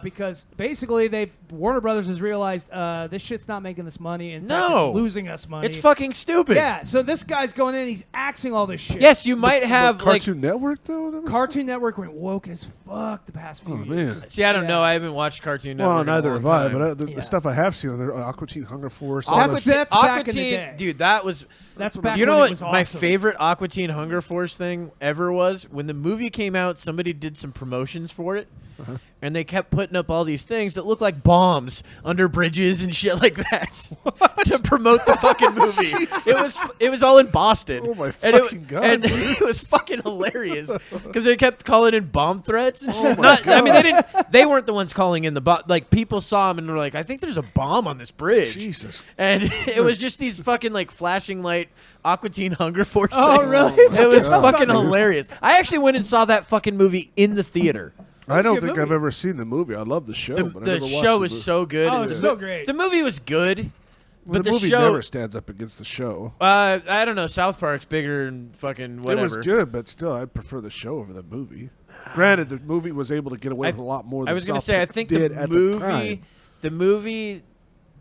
Because basically Warner Brothers has realized this shit's not making us money. In fact, No. it's losing us money. It's fucking stupid. Yeah, so this guy's going in and he's axing all this shit. Yes, you might have But like. Cartoon Network though. Cartoon Network went woke as fuck the past few Oh years. man. See, I don't Yeah. know. I haven't watched Cartoon Network. Well, in a neither long have I. time. But the Yeah. stuff I have seen on there, Aqua Teen Hunger Force. all That's- that- back in the day. Dude, that was. That's back You know when what it was my awesome. favorite Aqua Teen Hunger Force thing ever was? When the movie came out, somebody did some promotions for it, and they kept putting up all these things that looked like bombs under bridges and shit like that to promote the fucking movie. It was all in Boston. Oh, my and fucking God, And dude. it was fucking hilarious because they kept calling in bomb threats and shit. my I mean, they weren't the ones calling in the bomb. Like people saw them and were like, "I think there's a bomb on this bridge." Jesus. And it was just these fucking like flashing light Aqua Teen Hunger Force Oh, things. really? It was God, fucking dude. hilarious. I actually went and saw that fucking movie in the theater. I don't good think movie. I've ever seen the movie. I love the show, The, but I the never watched show the was movie. so good. Oh, and it's the so great. The movie was good, but the movie show. never stands up against the show. I don't know. South Park's bigger and fucking whatever. It was good, but still, I'd prefer the show over the movie. Granted, the movie was able to get away with a lot more than I was gonna South say. I Park think did the at movie, the time.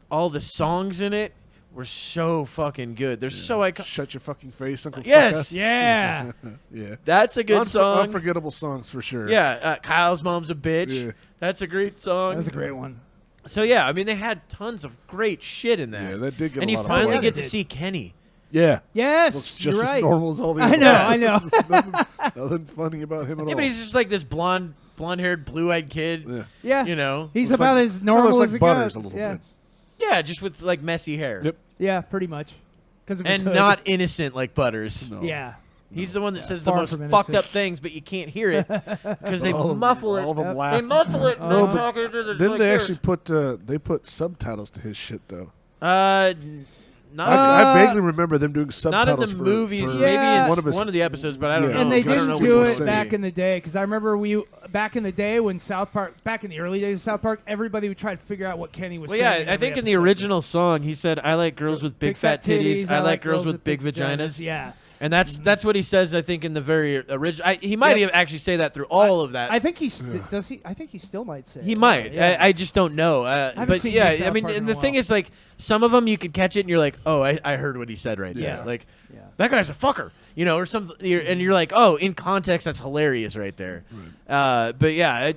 all the songs in it were so fucking good. They're so iconic. Shut your fucking face, Uncle Yes. Fucka. Yeah. Yeah. That's a good song. Unforgettable songs for sure. Yeah, Kyle's mom's a bitch. Yeah. That's a great song. That was a great one. So yeah, I mean they had tons of great shit in that. Yeah, that did get and a you lot of finally play. get to Did. see Kenny. Yeah. Yes, Looks you're just right. as normal as all the I other know, ones. I know. It's just nothing funny about him at Yeah, all. but he's just like this blonde-haired, blue-eyed kid. Yeah. Yeah. You know. He's Looks about like- as normal looks as like it Butters gets. a little yeah. bit. Yeah, just with like messy hair. Yep. Yeah, pretty much. Because of his And hood. not innocent like Butters. No. Yeah. He's the one that says the Far most from fucked innocent. up things, but you can't hear it because they All of- muffle it. all of them Yep. laugh. They muffle it. No, They're but talking to the, Then like they this. actually put subtitles to his shit though. Not I vaguely remember them doing subtitles. not in the for- movies. for Maybe Yeah. in one of his. one of the episodes, but I don't Yeah. know. And they I don't didn't know do which it one. back in the day because I remember back in the day when South Park, back in the early days of South Park, everybody would try to figure out what Kenny was Well, saying. yeah, I think in the every episode. original song he said, "I like girls with big fat titties. I like girls with big vaginas." Yeah. And that's what he says. I think in the very original. He might have actually say that through all of that. I think does he? I think he still might say. He it. might. Yeah. I just don't know. But seen yeah, South I mean, Park in and a the thing while. is, like, some of them you could catch it and you're like, oh, I heard what he said right there. Yeah. Like, Yeah. that guy's a fucker, or something. And you're like, oh, in context, that's hilarious right there. Right. But yeah,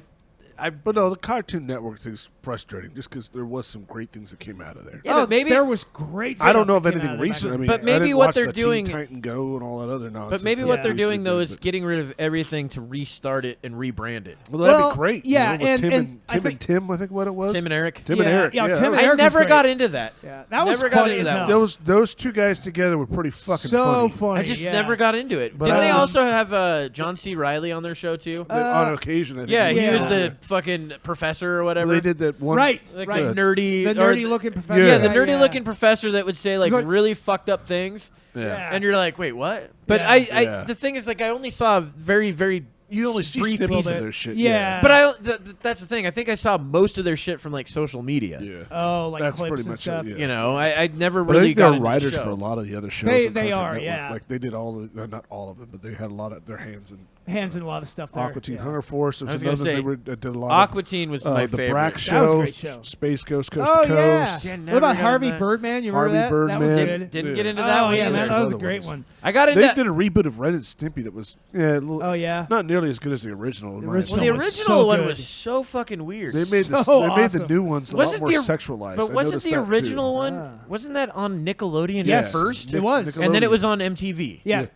But no, the Cartoon Network thing's frustrating just because there was some great things that came out of there. Yeah, but maybe there was great. I don't know stuff of that came anything out of the recent. I back mean, But I maybe didn't what watch they're the doing- Teen Titan Go and all that other nonsense. But maybe that what they're they used to doing though do, is but- getting rid of everything to restart it and rebrand it. Well, that'd Well, be great. yeah, with and- Tim and and I Tim think- and Tim, I think what it was. Tim and Eric. Tim and Yeah, Eric. yeah, Yeah, Tim and I Eric was never great. got into that. Yeah, that was Never got funny into as that hell. one. those two guys together were pretty fucking so funny. I just yeah. never got into it. But Didn't I they was- also have John C. Reilly on their show too? On occasion, I think. Yeah, he Yeah. was the fucking professor or whatever. They did that one. Right, Like right. the nerdy, The or nerdy-looking professor. Yeah, the Yeah. nerdy-looking professor that would say like He's like- really fucked up things, Yeah. and you're like, wait, what? But Yeah. Yeah. the thing is, like, I only saw very, very. You only see brief snippets pieces. of their shit. Yeah. But that's the thing. I think I saw most of their shit from like social media. Yeah. Oh, like That's clips pretty and much stuff. it. Yeah. I never But I really think got they're into the writers show. for a lot of the other shows. They- on they Cartoon are, Network. yeah. Like they did all of, not all of them, but they had a lot of their hands in Hands in a lot of stuff there. Aqua Teen yeah. Hunger Force. I There was was gonna another say, they did a lot Aqua of Teen was my the favorite. Brack That show, was a great show. Space Coast Coast Oh to Coast. yeah. Yeah, What never about got Harvey into that. Birdman? You remember Harvey that? That was Birdman. good. Didn't Yeah. get into Oh that one yeah, either. that was a Other great ones. one. I got They into. did a reboot of Ren and Stimpy that was Oh yeah. not nearly as good as the original. in my original Well, the opinion. was original so one good. was so fucking weird. They made So they made the awesome. new ones a Wasn't lot more the- sexualized. But I wasn't noticed the that, original too. one? Ah. Wasn't that on Nickelodeon Yes. at first? It was. And then it Nickelodeon. was on MTV. Yeah.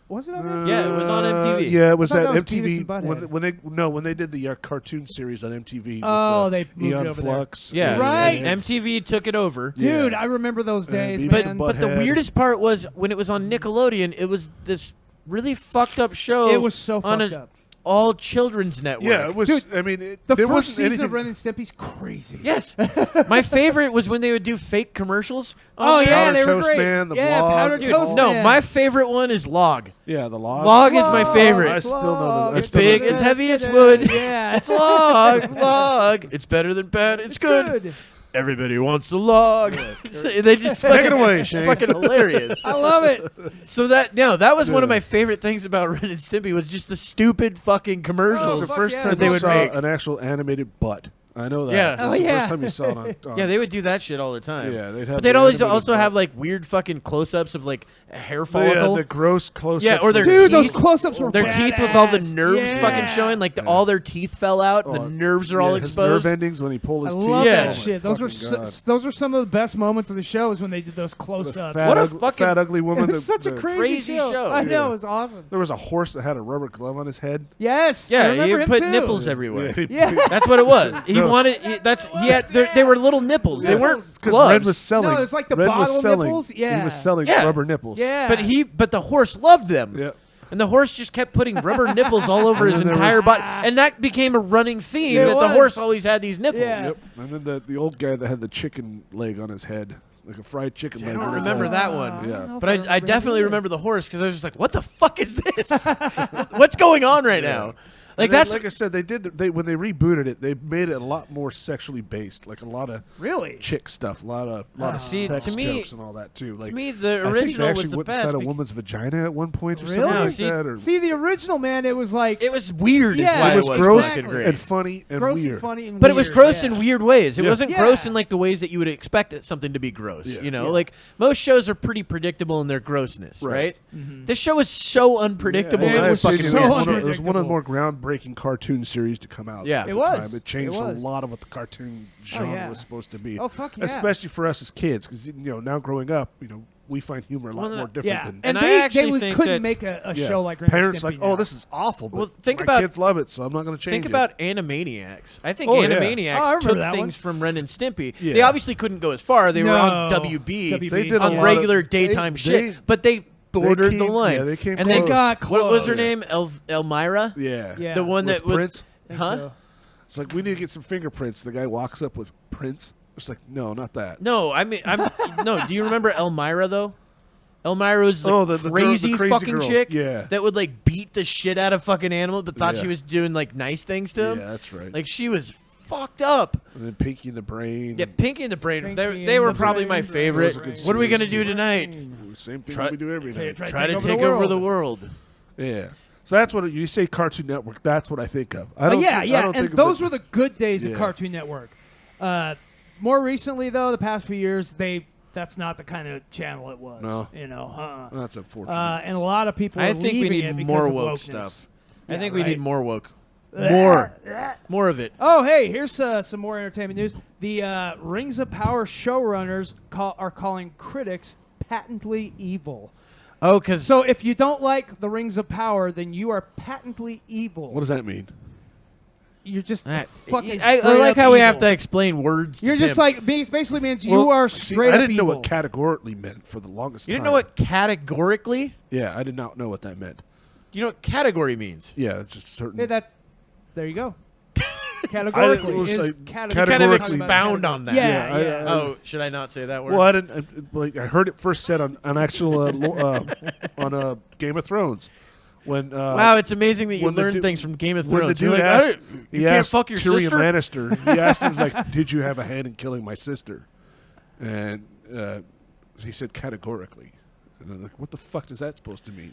Was it on there? Yeah, it was on MTV. Yeah, it was I thought at that was Beavis MTV and Butthead. when they did the cartoon series on MTV. Oh, with, they moved Eon it over there. Flux. Yeah, Right. and MTV took it over. Dude, Yeah. I remember those days, Beavis But man. and but the Butthead. weirdest part was when it was on Nickelodeon, it was this really fucked up show. It was so on fucked a up. all children's network. Yeah, it was. Dude, I mean, The there first wasn't season anything. of Ren and Stimpy's crazy. Yes, my favorite was when they would do fake commercials. Oh on there. yeah, Powder they were Toast great. Man, the yeah, vlog, Powder dude, Toast No, Man. my favorite one is Log. Yeah, the log. Log is my favorite. I still know the- It's big, it's heavy, it's wood. Yeah, It's Log. It's better than bad. It's good. Everybody wants the Log. They just Take it fucking, away, Shane. fucking hilarious. I love it. So that that was one of Yeah. my favorite things about Ren and Stimpy was just the stupid fucking It was commercials. the fuck first yeah, time they you would saw make. an actual animated butt. I know that. Yeah. It was Oh, the yeah. first time you saw it on. Yeah, they would do that shit all the time. Yeah, they'd have but they'd the always animated also butt. have like weird fucking close-ups of like a hair Yeah, follicle. the gross close. Yeah, or their Dude, those teeth- close-ups were their teeth with all the badass. nerves Yeah. fucking showing, like all their teeth fell out. The nerves are all his exposed. nerve endings when he pulled I his teeth. love Yeah. that Oh, shit. my Those were fucking God. those are some of the best moments of the show is when they did those The close-ups. fat, What a ugly, fucking- fat ugly It woman. was such a the- crazy show. I Yeah. know, it was awesome. There was a horse that had a rubber glove on his head. Yes, I Yeah, remember he him put too. nipples everywhere. Yeah. That's what it was. He No. wanted. He had. They were little nipples. They weren't Because gloves. Red was selling. No, it was like the Red was bottle selling, nipples. He Yeah. was selling Yeah. rubber nipples. Yeah, But the horse loved them. Yeah. And the horse just kept putting rubber nipples all over his And then there entire was- body, and that became a running theme It that the was. horse always had these nipples. Yeah. Yep. And then the old guy that had the chicken leg on his head, like a fried chicken leg. I don't on his remember head. that one. Yeah. But I definitely remember the horse because I was just like, "What the fuck is this? What's going on right now?" Like And then, that's like I said, they did. When they rebooted it, they made it a lot more sexually based, like a lot of really. chick stuff, a lot of See, sex to me- jokes and all that too. Like to me the I think they original actually was the went best. inside a bec- woman's vagina at one point or Really? something No, like see- that. Or See, the original man, it was like It was weird. Yeah. is why it was was gross fucking great. and funny and gross weird. and funny and But it was weird, gross yeah. in weird ways. It Yeah. wasn't Yeah. gross in like the ways that you would expect something to be gross. Yeah. You know, Yeah. like most shows are pretty predictable in their grossness, right? Right. This show was so unpredictable. Yeah, It in my was opinion, so it was one of the unpredictable. more groundbreaking cartoon series to come out. Yeah. at It the was. time. It changed It a was. lot of what the cartoon genre yeah. was supposed to be. Oh, fuck yeah. Especially for us as kids, because now growing up, we find humor a lot Well, more different Yeah, than And I they actually think couldn't that- make a yeah. show like Ren and parents. Stimpy Like, now. oh, this is awful, but Well, think my about- kids love it, so I'm not going to change Think it. about Animaniacs. I think Oh, yeah. Animaniacs Oh, I remember took that things one. from Ren and Stimpy. Yeah. They obviously couldn't go as far. They were on No. WB, WB. They did a on lot regular of- daytime they- shit, they- but they bordered the came- line. yeah, they came and close. then got what was her close. name? Elmira? Yeah, Yeah. The one With that was Prince. Think huh? so. It's like we need to get some fingerprints. The guy walks up with Prince. It's like, no, not that. No, I mean, no. Do you remember Elmira though? Elmira was the, Oh, the girl- crazy, the crazy fucking girl. chick Yeah. that would like beat the shit out of fucking animals, but thought Yeah. she was doing like nice things to him. Yeah, that's right. Like she was fucked up. And then Pinky in the Brain. Yeah, Pinky and the Brain. Pinky They and were the probably my Brain. favorite. Those are good What are we series, gonna do too. tonight? Same thing Try- we do every day. Try to take over the world. Yeah. So that's what you say. Cartoon Network. That's what I think of. I don't. yeah, think, yeah. I don't And think those of were the good days Yeah. of Cartoon Network. More recently, though, the past few years, that's not the kind of channel it was. No. You know. That's unfortunate. And a lot of people. I are think we leaving need it because more of woke wokeness. stuff. I Yeah, think we right. need more woke. More. Of it. Oh, hey, here's some more entertainment news. The Rings of Power showrunners are calling critics patently evil. Oh, because So if you don't like the Rings of Power, then you are patently evil. What does that mean? You're just I fucking like straight how up we have evil. to explain words. You're to just Tim. like basically means you Well, are see, straight I up didn't know evil. what categorically meant for the longest You time. didn't know what categorically? Yeah, I did not know what that meant. Do you know what category means? Yeah, it's just certain. Hey, there you go. Categorically it was is like categorically. Kind of Categorically- expound on that. Yeah, Yeah, yeah. Oh, should I not say that word? Well, I didn't. I heard it first said on actual on Game of Thrones when. Wow, it's amazing that you when the learn dude- things from Game of When the Thrones. You're dude like, asked, "Oh, he you can't asked fuck your Tyrion sister? Lannister. He asked him, like, "Did you have a hand in killing my sister?" And he said categorically. And I'm like, "What the fuck does that supposed to mean?"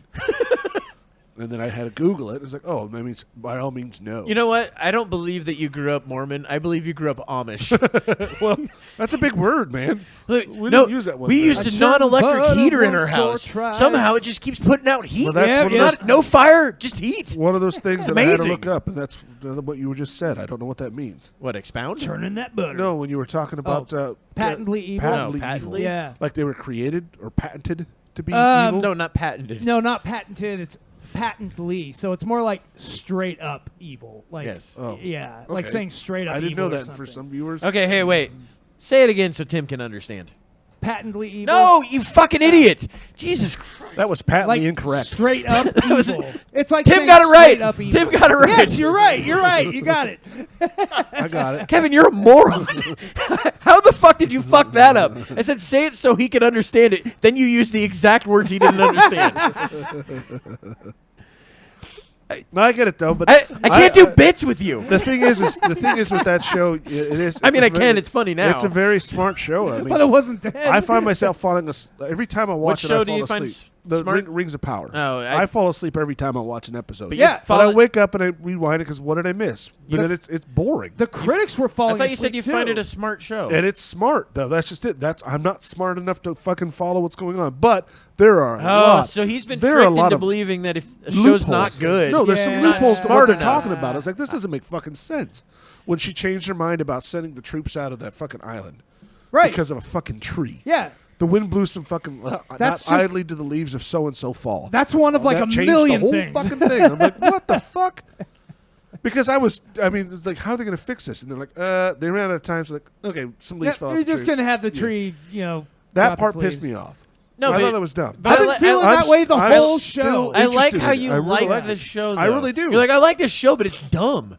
And then I had to Google it. It was like, "Oh, that means by all means, no." You know what? I don't believe that you grew up Mormon. I believe you grew up Amish. well, that's a big word, man. Look, We no, didn't use that one. we day. used A a non-electric certain heater in our bud of house. tribes. Somehow it just keeps putting out heat. Well, that's Yeah, one yeah. of those, No fire, just heat. one of those things that I had to Amazing. look up, and that's what you just said. I don't know what that means. What, expound? Turning that butter. No, when you were talking about patently evil? patently No, patently? evil. Yeah. Like they were created or patented to be Um, evil. No, not patented. No, not patented. It's patently. So it's more like straight up evil. Like, Yes. Oh, yeah, like okay. saying straight up I didn't evil know or that. For something. some viewers, Okay, hey, wait. Say it again so Tim can understand. Patently evil. No, you fucking idiot. Jesus Christ. that was patently Like incorrect. straight up was- evil. It's like Tim saying got it right. straight up evil. Tim got it right. Yes, you're right. You're right. You got it. I got it. Kevin, you're a moron. How the fuck did you fuck that up? I said say it so he could understand it. Then you used the exact words he didn't understand. No, I get it though. But I can't do bits with you. The thing is with that show, it is. I mean, it's I can. It's funny now. It's a very smart show. I mean, But it wasn't then. I find myself falling asleep every time I watch it. show I do fall you find asleep. The smart? Rings of Power. Oh, I fall asleep every time I watch an episode. But Yeah, But I follow- wake up and I rewind it because what did I miss? But You- then it's boring. the critics were falling I thought you asleep said you too. find it a smart show. And it's smart though. That's just it. I'm not smart enough to fucking follow what's going on. But there are a lot. So he's been there are a tricked lot into of believing that if a show's not loopholes. good, No, there's some Yeah. loopholes to what Smart they're enough. talking about. It's like this doesn't make fucking sense. When she changed her mind about sending the troops out of that fucking island right. because of a fucking tree. Yeah. The wind blew some fucking. That's not just- idly do the leaves of so and so fall. That's one of like That a changed million the whole things. fucking thing. I'm like, what the fuck? Because I mean, it's like, how are they going to fix this? And they're like, they ran out of time. So like, okay, some leaves fell off You're the just tree. gonna have the Yeah. tree, you know. That drop part its pissed leaves. me off. No, I but- thought that was dumb. but I've I been li- feeling I'm that way the I'm whole still show. I like interested how in it. you I really like like the it. show. Though. I really do. You're like, I like this show, but it's dumb,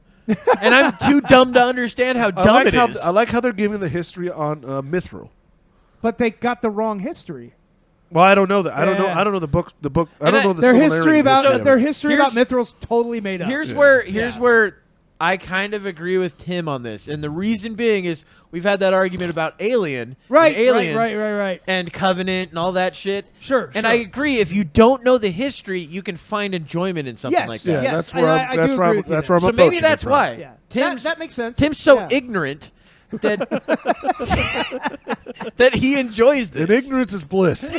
and I'm too dumb to understand how dumb it is. I like how they're giving the history on Mithril. But they got the wrong history. Well, I don't know that. I don't know. Yeah. I don't know the book. The book. I And don't know the Their similarity history in about history of their it. history about Here's- Mithril's totally made up. Here's Yeah. where Yeah. I kind of agree with Tim on this, and the reason being is we've had that argument about Alien, right, and Aliens, right. and Covenant, and all that shit. Sure, And sure. I agree. If you don't know the history, you can find enjoyment in something Yes, like Yeah, that. yes. that's where I do that's where agree with you that's there. where I'm So maybe approaching it that's from. why Yeah. Tim's that makes sense. Tim's so Yeah. ignorant that that he enjoys this. And ignorance is bliss.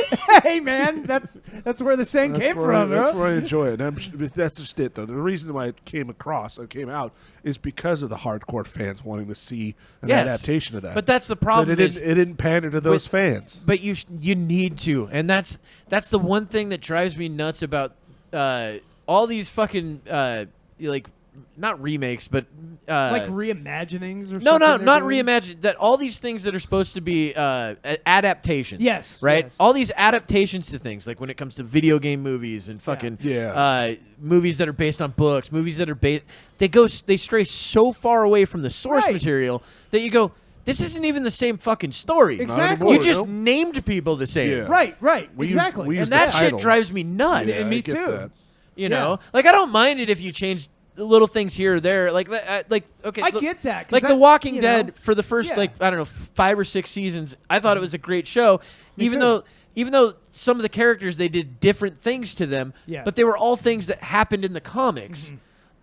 Hey man, that's where the saying That's came where from. that's huh? where I enjoy it. And that's just it, though. The reason why it came out is because of the hardcore fans wanting to see an Yes. adaptation of that. But that's the But problem. it didn't pander to those fans. But you need to, and that's the one thing that drives me nuts about all these fucking like not remakes, but Like reimaginings or no, something. not they're doing? reimagine. That all these things that are supposed to be adaptations. Yes, right. yes. All these adaptations to things, like when it comes to video game movies and fucking Yeah. movies that are based on books, movies that are based. They stray so far away from the source Right. material that you go, this isn't even the same fucking story. Exactly. You anymore, just no. named people the same. Yeah. Right, We use- exactly. we use And that the shit title. drives me nuts. Yeah, me I get too. that. You know, like I don't mind it if you change little things here or there. Like okay, I get that. 'cause Like that, The Walking you Dead know, for the first yeah. I don't know 5 or 6 seasons. I thought it was a great show, Me even too. though some of the characters they did different things to them. Yeah. But they were all things that happened in the comics.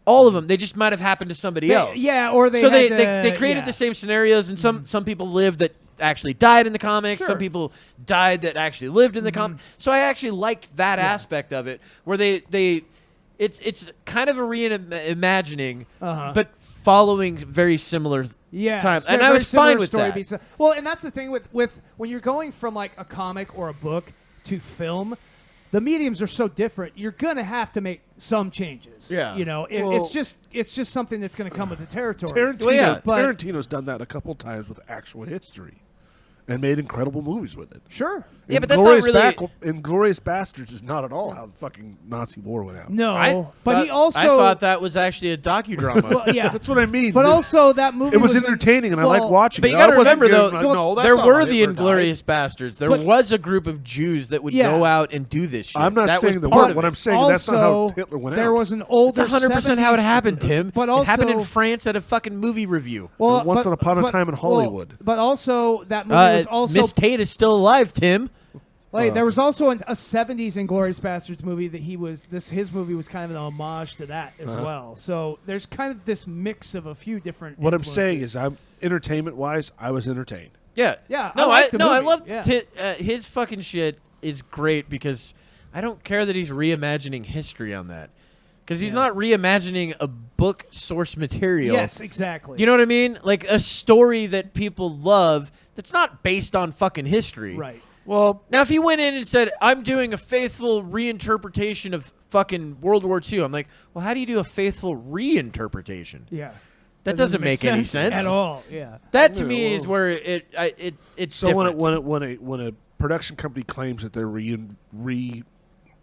All of them. They just might have happened to somebody else. Yeah, or they So had they created the same scenarios, and some people lived that actually died in the comics. Sure. Some people died that actually lived in the comics. So I actually liked that aspect of it, where it's kind of a reimagining, but following very similar times, and I was fine with that. Beats. Well, and that's the thing with when you're going from like a comic or a book to film. The mediums are so different. You're gonna have to make some changes. Yeah. You know, it's just something that's gonna come with the territory. Tarantino's done that a couple times with actual history, and made incredible movies with it. Sure. Yeah, but that's not really. Inglourious Bastards is not at all how the fucking Nazi war went out. No, I thought that was actually a docudrama. Well, yeah, That's what I mean. but also that movie it was entertaining, and I liked watching But it. you got to I wasn't remember, though, giving- no, that's there not were how the Hitler died. Inglorious Bastards. There was a group of Jews that would go out and do this shit. I'm not that saying was that part of what it. I'm saying. That's not how Hitler went out. There was an older. That's 100% how it 70s happened, Tim. But it happened in also- France at a fucking movie review. Well, Once upon a time in Hollywood. But also that movie was also. Miss Tate is still alive, Tim. Like, there was also a 70s Inglourious Bastards movie that his movie was kind of an homage to that as well. So there's kind of this mix of a few different. What I'm influences. saying is, entertainment wise, I was entertained. Yeah. Yeah, No, I like the I movie. love Yeah. his fucking shit is great because I don't care that he's reimagining history on that. Because he's not reimagining a book source material. Yes, exactly. You know what I mean? Like a story that people love that's not based on fucking history. Right. Well, Now, if he went in and said, I'm doing a faithful reinterpretation of fucking World War II, I'm like, well, how do you do a faithful reinterpretation? Yeah. That doesn't make any sense at all. Yeah. That to me is where it's so different. when a production company claims that they're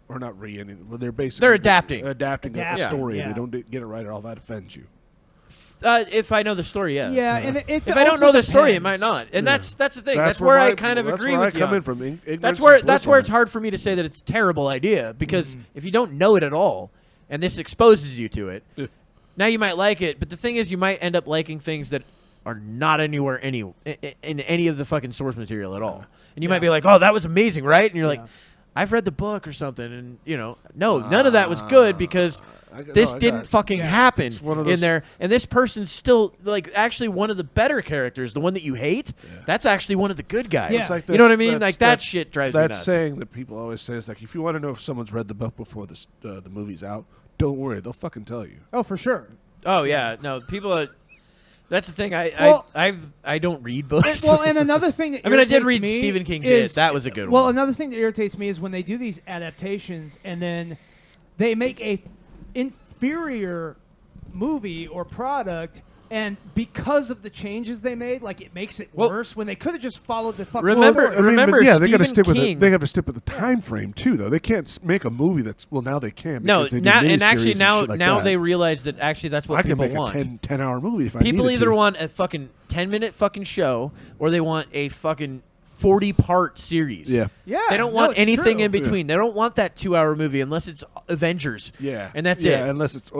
they're basically adapting a story, yeah. and they don't get it right at all, that offends you. If I know the story, yes. Yeah, and if I don't also know the story, it depends. might not. And that's the thing. That's where where I kind of agree with you. That's where I come on. in from. That's where it's hard for me to say that it's a terrible idea because if you don't know it at all and this exposes you to it, now you might like it. But the thing is, you might end up liking things that are not anywhere in any of the fucking source material at all. And you might be like, oh, that was amazing, right? And you're like, I've read the book or something, and no, none of that was good because this didn't fucking happen in there. And this person's still like actually one of the better characters, the one that you hate. That's actually one of the good guys. Yeah. It's like You know what I mean? Like that shit drives me nuts. That saying that people always say is like, if you want to know if someone's read the book before the movie's out, don't worry, they'll fucking tell you. Oh, for sure. Oh yeah, no, people are. That's the thing. Well- I don't read books. Well, and another thing that I mean, I did irritates read me Stephen King's is- It. That was a good Well, one. another thing that irritates me is when they do these adaptations and then they make a inferior movie or product, and because of the changes they made, like it makes it Well, worse when they could have just followed the fucking remember- story. I mean, remember but they got to Stephen stick with King- They have to stick with the time frame too, though. They can't make a movie that's now they can. No, because they do now and miniseries actually and now shit like now that. they realize that actually that's what I can people make want. a 10-hour movie if I People needed either to. want a fucking 10-minute fucking show or they want a fucking 40-part series. Yeah. Yeah, They don't no, want it's anything true. in between. They don't want that 2-hour movie unless it's Avengers. Yeah, And that's yeah, it. unless it's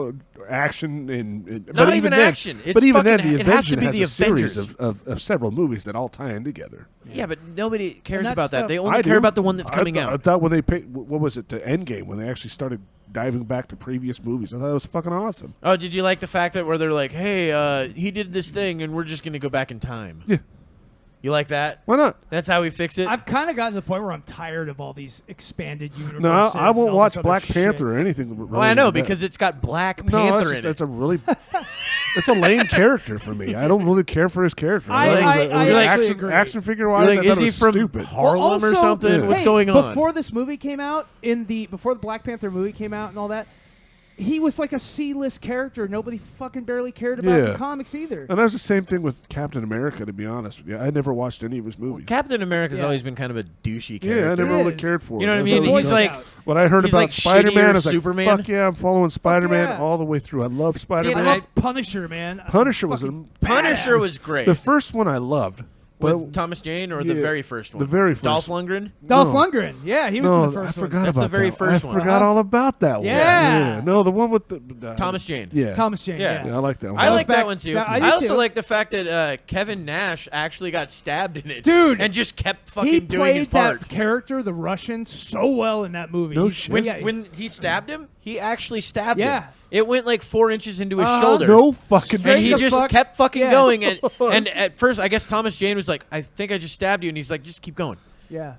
action and Not but even then, action. It's but even then, fucking- the it has to Avengers be has the a series Avengers. of several movies that all tie in together. Yeah, but nobody cares that about that. stuff- They only I care do. about the one that's coming I out. thought when they picked, what was it, to Endgame, when they actually started diving back to previous movies, I thought it was fucking awesome. Oh, did you like the fact that where they're like, hey, he did this thing and we're just going to go back in time? Yeah, You like that? why not? That's how we fix it? I've kind of gotten to the point where I'm tired of all these expanded universes. No, I and won't all watch this other Black shit. Panther or anything. Well, I know, related to that. because it's got Black No, Panther in it. that's a really, it's a lame character for me. I don't really care for his character. I actually agree. Action figure You're wise, like, I is thought it he was from stupid. Harlem Well, or also, something? yeah. What's hey, going on? Before this movie came out, before the Black Panther movie came out and all that, he was like a C-list character. Nobody fucking barely cared about in Yeah. the comics either. And that was the same thing with Captain America, to be honest with you. I never watched any of his movies. Captain America's Yeah. always been kind of a douchey character. Yeah, I never It really is. cared for him. You know what I I mean? thought it was He's dumb. like, When I heard he's about like Spider-Man, shittier I was like, Superman. fuck yeah, I'm following Spider-Man yeah. all the way through. I love I Spider-Man. and love Punisher, man. Punisher was Fucking a Punisher badass. was great. The first one I loved. With Thomas Jane or the very first one? The very first. Dolph Lundgren? Dolph Lundgren. Yeah, he was in the first I one. forgot That's about the very that. first one. I forgot all about that one. Yeah. No, the one with the Thomas Jane. Yeah. Thomas Jane. Yeah. Yeah, I like that one. I like back- that one too. Yeah, I I do also too. like the fact that Kevin Nash actually got stabbed in it, Dude, and just kept He fucking doing his played part. that character, the Russian, so well in that movie. No He- shit. When he stabbed him, he actually stabbed Yeah. him. It went like 4 inches into his Uh-huh. shoulder. No fucking And he the just fuck- kept fucking Yes. going. And at first, I guess Thomas Jane was like, I think I just stabbed you. And he's like, just keep going. Yeah.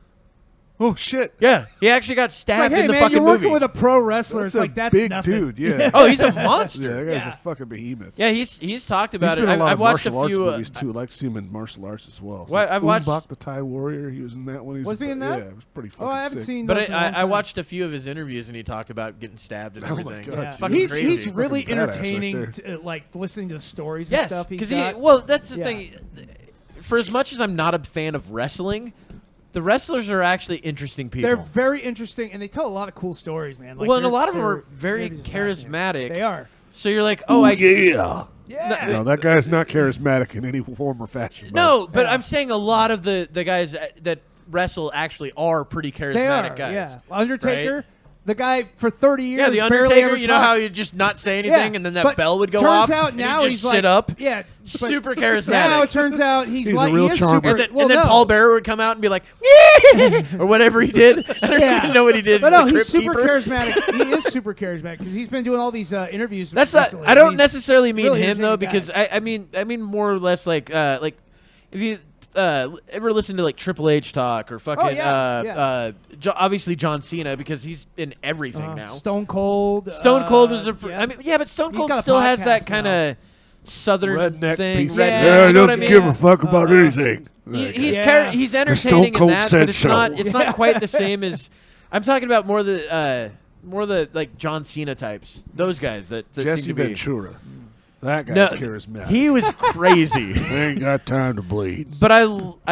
Oh shit. Yeah. He actually got It's like, stabbed hey, in the man, fucking you're working movie. with a pro wrestler. That's It's like, that's big nothing. dude. Yeah. Oh, he's a Yeah, monster. that guy's Yeah. a fucking behemoth. Yeah, he's talked He's about been it. in a lot I've of watched a martial arts few. movies too. I like to see him in martial arts as well. Well, I've watched- Umbach the Thai Warrior. He was in that one. Was he in that? Yeah, it was pretty fucking Oh, I haven't sick. seen But those in a long I time. watched a few of his interviews, and he talked about getting stabbed and Oh my everything. God, Yeah. It's fucking he's crazy. he's really Fucking badass right entertaining, there. like listening to the stories and Yes, stuff. He's because got. well, that's the Yeah. thing. For as much as I'm not a fan of wrestling, the wrestlers are actually interesting people. They're very interesting, and they tell a lot of cool stories, man. Like well, and a they're- lot of them they're- are very they're just fascinating. charismatic. They are. So you're like, oh, yeah. Yeah. No, that guy's not charismatic in any form or fashion. no, but Yeah. I'm saying a lot of the guys that wrestle actually are pretty charismatic They are. guys. Yeah. Undertaker, right? the guy for 30 years. Yeah, the barely Undertaker. ever You know talked. how you just not say anything, Yeah, and then that but bell would go turns off. out and now he'd he's just sit like, up. Yeah, but Super charismatic. Now it turns out he's He's a like real he is charmer. super. And then, well, and then no. Paul Bearer would come out and be like, or whatever he did. I don't Yeah. even know what he did. But He's no, the he's Crypt super Keeper. charismatic. He is super charismatic because he's been doing all these interviews. That's not. recently, I and don't he's necessarily mean really him though, entertaining because guy. I mean more or less like if you ever listen to like Triple H talk or fucking yeah. obviously John Cena because he's in everything now. Stone Cold. Stone Cold was a. yeah. I mean, yeah, but Stone He's Cold got a still has podcast that kind now. of southern redneck thing. piece. Redneck, Yeah, I you know don't what I mean? give a fuck about anything. He's Yeah. he's entertaining in Cold that, said but it's so. not. It's not quite the same as. I'm talking about more the like John Cena types. Those guys that Jesse seem to be. Ventura. That No, guy's charismatic. he was crazy. I ain't got time to bleed. But I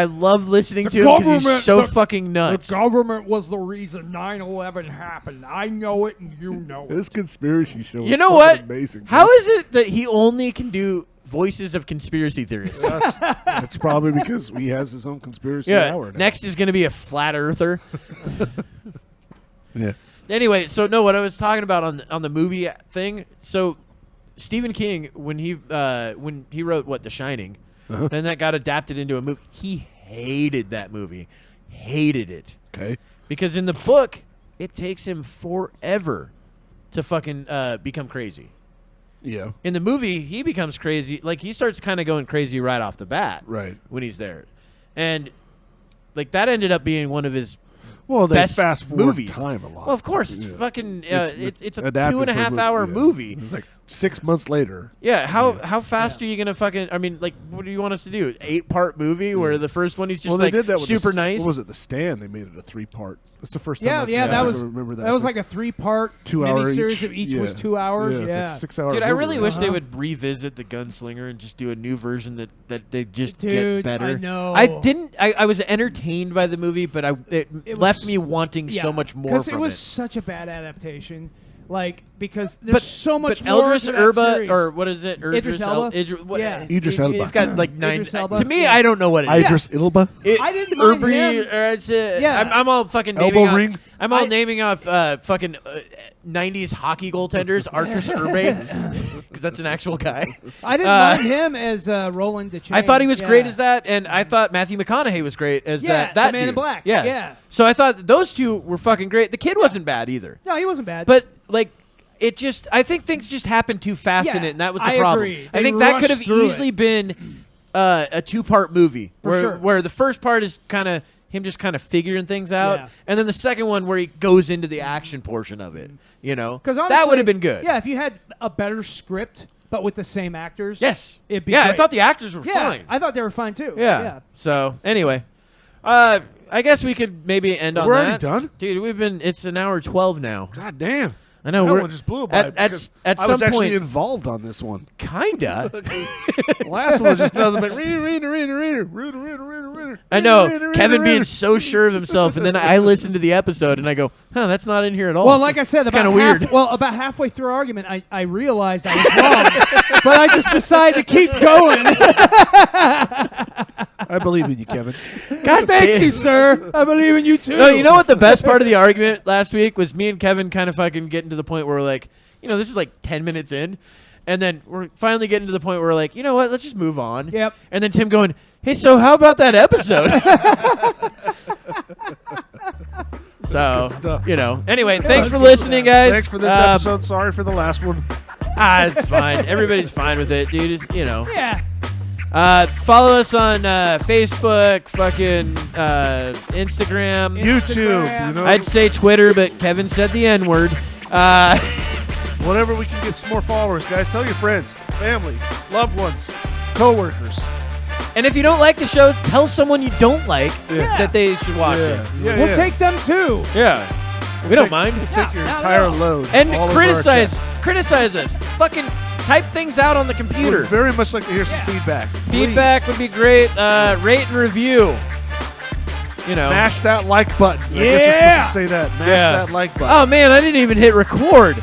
love listening The to him because government- he's so the- fucking nuts. The government was the reason 9/11 happened. I know it, and you know it. This conspiracy show You is know fucking what? amazing. How is it that he only can do voices of conspiracy theorists? That's probably because he has his own conspiracy Yeah. hour now. Next is going to be a flat earther. Yeah. Anyway, so no, what I was talking about on the movie thing. So Stephen King, when he wrote The Shining, then that got adapted into a movie. He hated that movie, hated it Okay. because in the book it takes him forever to fucking become crazy. Yeah. In the movie, he becomes crazy. Like he starts kind of going crazy right off the bat. Right. When he's there, and like that ended up being one of his Well, they best fast forward movies. time a lot. Well, of course, it's Yeah. fucking. It's a adapted 2.5 for a hour yeah. movie. It was like 6 months later. Yeah, how fast are you gonna fucking? I mean, like, what do you want us to do? 8-part movie where the first one he's just Well, they like did that with super the, nice. What was it? The Stand. They made it a 3-part. That's the first time. Yeah, that was remember that. that was like a 3-part 2-hour miniseries each. of each Yeah. was 2 hours. Yeah, Yeah, it's like 6 hour. Dude, I really wish they Uh-huh. would revisit the Gunslinger and just do a new version that they just Dude, get better. I know. I didn't. I was entertained by the movie, but it left was- me wanting so much more because from it was such a bad adaptation. Like because there's But so much but more Eldris to that Elba series. or what is it? Idris Elba? Yeah. Idris He's Elba. got like 9. Idris Elba? To me, Yeah. I don't know what it is. Idris Elba. I didn't mind him. Yeah. I'm all fucking Elbow naming off, ring? I'm all naming off fucking 90s hockey goaltenders, Arthur Urban, because that's an actual guy. I didn't mind him as Roland DeChain. I thought he was great Yeah. as that, and I thought Matthew McConaughey was great as Yeah, that the Man in dude. Black. Yeah. Yeah. So I thought those two were fucking great. The kid wasn't bad either. No, he wasn't bad. But like it just I think things just happened too fast in Yeah, it, and that was the I problem. agree. I They think that could have rushed through easily it. been a 2-part movie For where sure. where the first part is kind of him just kind of figuring things out, Yeah. and then the second one where he goes into the action portion of it. You know, because that would have been good. Yeah, if you had a better script but with the same actors. Yes. It'd be yeah, I great. thought the actors were Yeah, fine. I thought they were fine too. Yeah. So anyway, I guess we could maybe end on We're that. already done? Dude. It's an hour 12 now. God damn. I know. That we're one just blew by. at because at I some was actually point. involved on this one. Kinda. The last one was just nothing but reader. I know. Kevin being so sure of himself, and then I listened to the episode and I go, "Huh, that's not in here at all." Well, like I said, it's about kind of weird. Well, about halfway through our argument, I realized I was wrong, but I just decided to keep going. I believe in you, Kevin. God Thank you, sir. I believe in you too. No, you know what the best part of the argument last week was? Me and Kevin kind of fucking getting to the point where we're like, this is like 10 minutes in. And then we're finally getting to the point where we're like, you know what? Let's just move on. Yep. And then Tim going, hey, so how about that episode? So, good stuff. Anyway, thanks for listening, guys. Thanks for this episode. Sorry for the last one. It's fine. Everybody's fine with it, dude. Yeah. Follow us on Facebook, fucking Instagram. YouTube. I'd say Twitter, but Kevin said the N-word. Whenever we can get some more followers, guys, tell your friends, family, loved ones, co-workers. And if you don't like the show, tell someone you don't like that they should watch it. Yeah, We'll take them too. Yeah. We don't mind. Take your entire load. And all over our chest. criticize us. Fucking type things out on the computer. Would very much like to hear some feedback. Feedback would be great. Rate and review. Mash that like button. I guess we're supposed to say that. Mash that like button. Oh, man, I didn't even hit record.